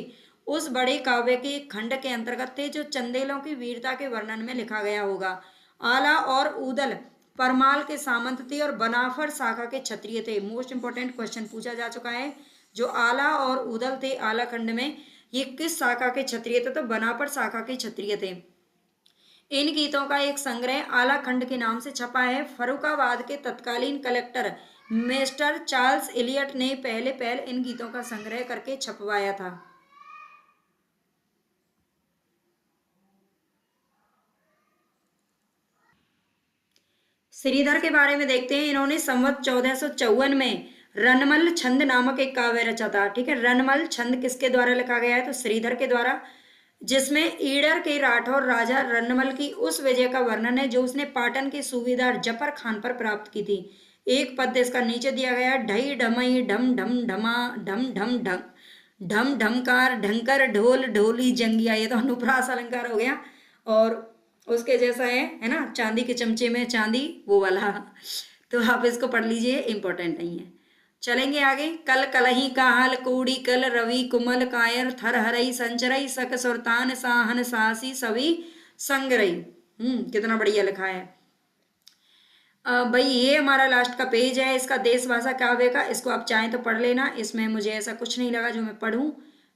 उस बड़े काव्य के खंड के अंतर्गत थे जो चंदेलों की वीरता के वर्णन में लिखा गया होगा। आला और ऊदल परमाल के सामंत थे और बनाफर शाखा के क्षत्रिय थे। मोस्ट इंपोर्टेंट क्वेश्चन पूछा जा चुका है। जो आला और ऊदल थे आला खंड में, ये किस शाखा के क्षत्रिय थे? तो बनाफर शाखा के क्षत्रिय थे। इन गीतों का एक संग्रह आला खंड के नाम से छपा है। फर्रुखाबाद के तत्कालीन कलेक्टर मिस्टर चार्ल्स इलियट ने पहले इन गीतों का संग्रह करके छपवाया था। श्रीधर के बारे में देखते हैं। इन्होंने संवत 1454 में रनमल छंद नामक एक काव्य रचा था। ठीक है, रनमल छंद किसके द्वारा लिखा गया है? तो श्रीधर के द्वारा, जिसमें ईडर के राठौर राजा रनमल की उस विजय का वर्णन है जो उसने पाटन के सूबेदार जफर खान पर प्राप्त की थी। एक पद्य इसका नीचे दिया गया है। ढई ढमई ढम ढम ढमा ढम ढम ढम ढम ढमकार ढंकर ढोल ढोली जंगिया, ये तो अनुप्रास अलंकार हो गया। और उसके जैसा है ना, चांदी के चमचे में चांदी, वो वाला। तो आप इसको पढ़ लीजिए, इंपॉर्टेंट नहीं है। चलेंगे आगे। कल कलही काहल कूड़ी कल रवि कुमल कायर थर हरई संचरई सक सुरतान साहन सासी सभी संगरई। कितना बढ़िया लिखा है भाई। ये हमारा लास्ट का पेज है इसका देश भाषा काव्य का। इसको आप चाहें तो पढ़ लेना, इसमें मुझे ऐसा कुछ नहीं लगा जो मैं पढ़ूं,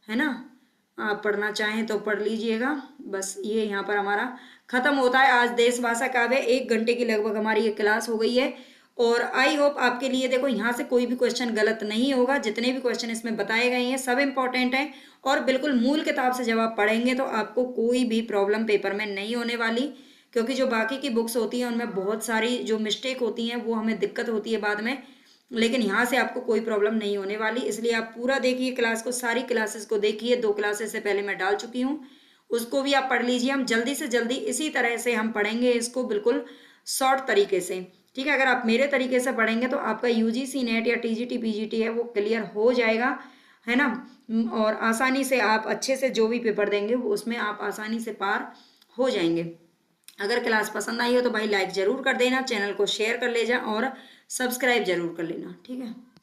है ना। आप पढ़ना चाहें तो पढ़ लीजिएगा। बस ये यहाँ पर हमारा खत्म होता है आज देश भाषा काव्य। 1 घंटे की लगभग हमारी ये क्लास हो गई है और आई होप आपके लिए, देखो यहाँ से कोई भी क्वेश्चन गलत नहीं होगा। जितने भी क्वेश्चन इसमें बताए गए हैं सब इंपॉर्टेंट हैं और बिल्कुल मूल किताब से जब आप पढ़ेंगे तो आपको कोई भी प्रॉब्लम पेपर में नहीं होने वाली, क्योंकि जो बाकी की बुक्स होती हैं उनमें बहुत सारी जो मिस्टेक होती हैं वो हमें दिक्कत होती है बाद में, लेकिन यहाँ से आपको कोई प्रॉब्लम नहीं होने वाली। इसलिए आप पूरा देखिए क्लास को, सारी क्लासेस को देखिए। 2 क्लासेस से पहले मैं डाल चुकी हूँ, उसको भी आप पढ़ लीजिए। हम जल्दी से जल्दी इसी तरह से हम पढ़ेंगे इसको, बिल्कुल शॉर्ट तरीके से। ठीक है, अगर आप मेरे तरीके से पढ़ेंगे तो आपका यूजीसी नेट या टीजीटी पीजीटी है वो क्लियर हो जाएगा, है ना। और आसानी से आप अच्छे से जो भी पेपर देंगे वो उसमें आप आसानी से पार हो जाएंगे। अगर क्लास पसंद आई हो तो भाई लाइक जरूर कर देना, चैनल को शेयर कर ले जा और सब्सक्राइब जरूर कर लेना। ठीक है।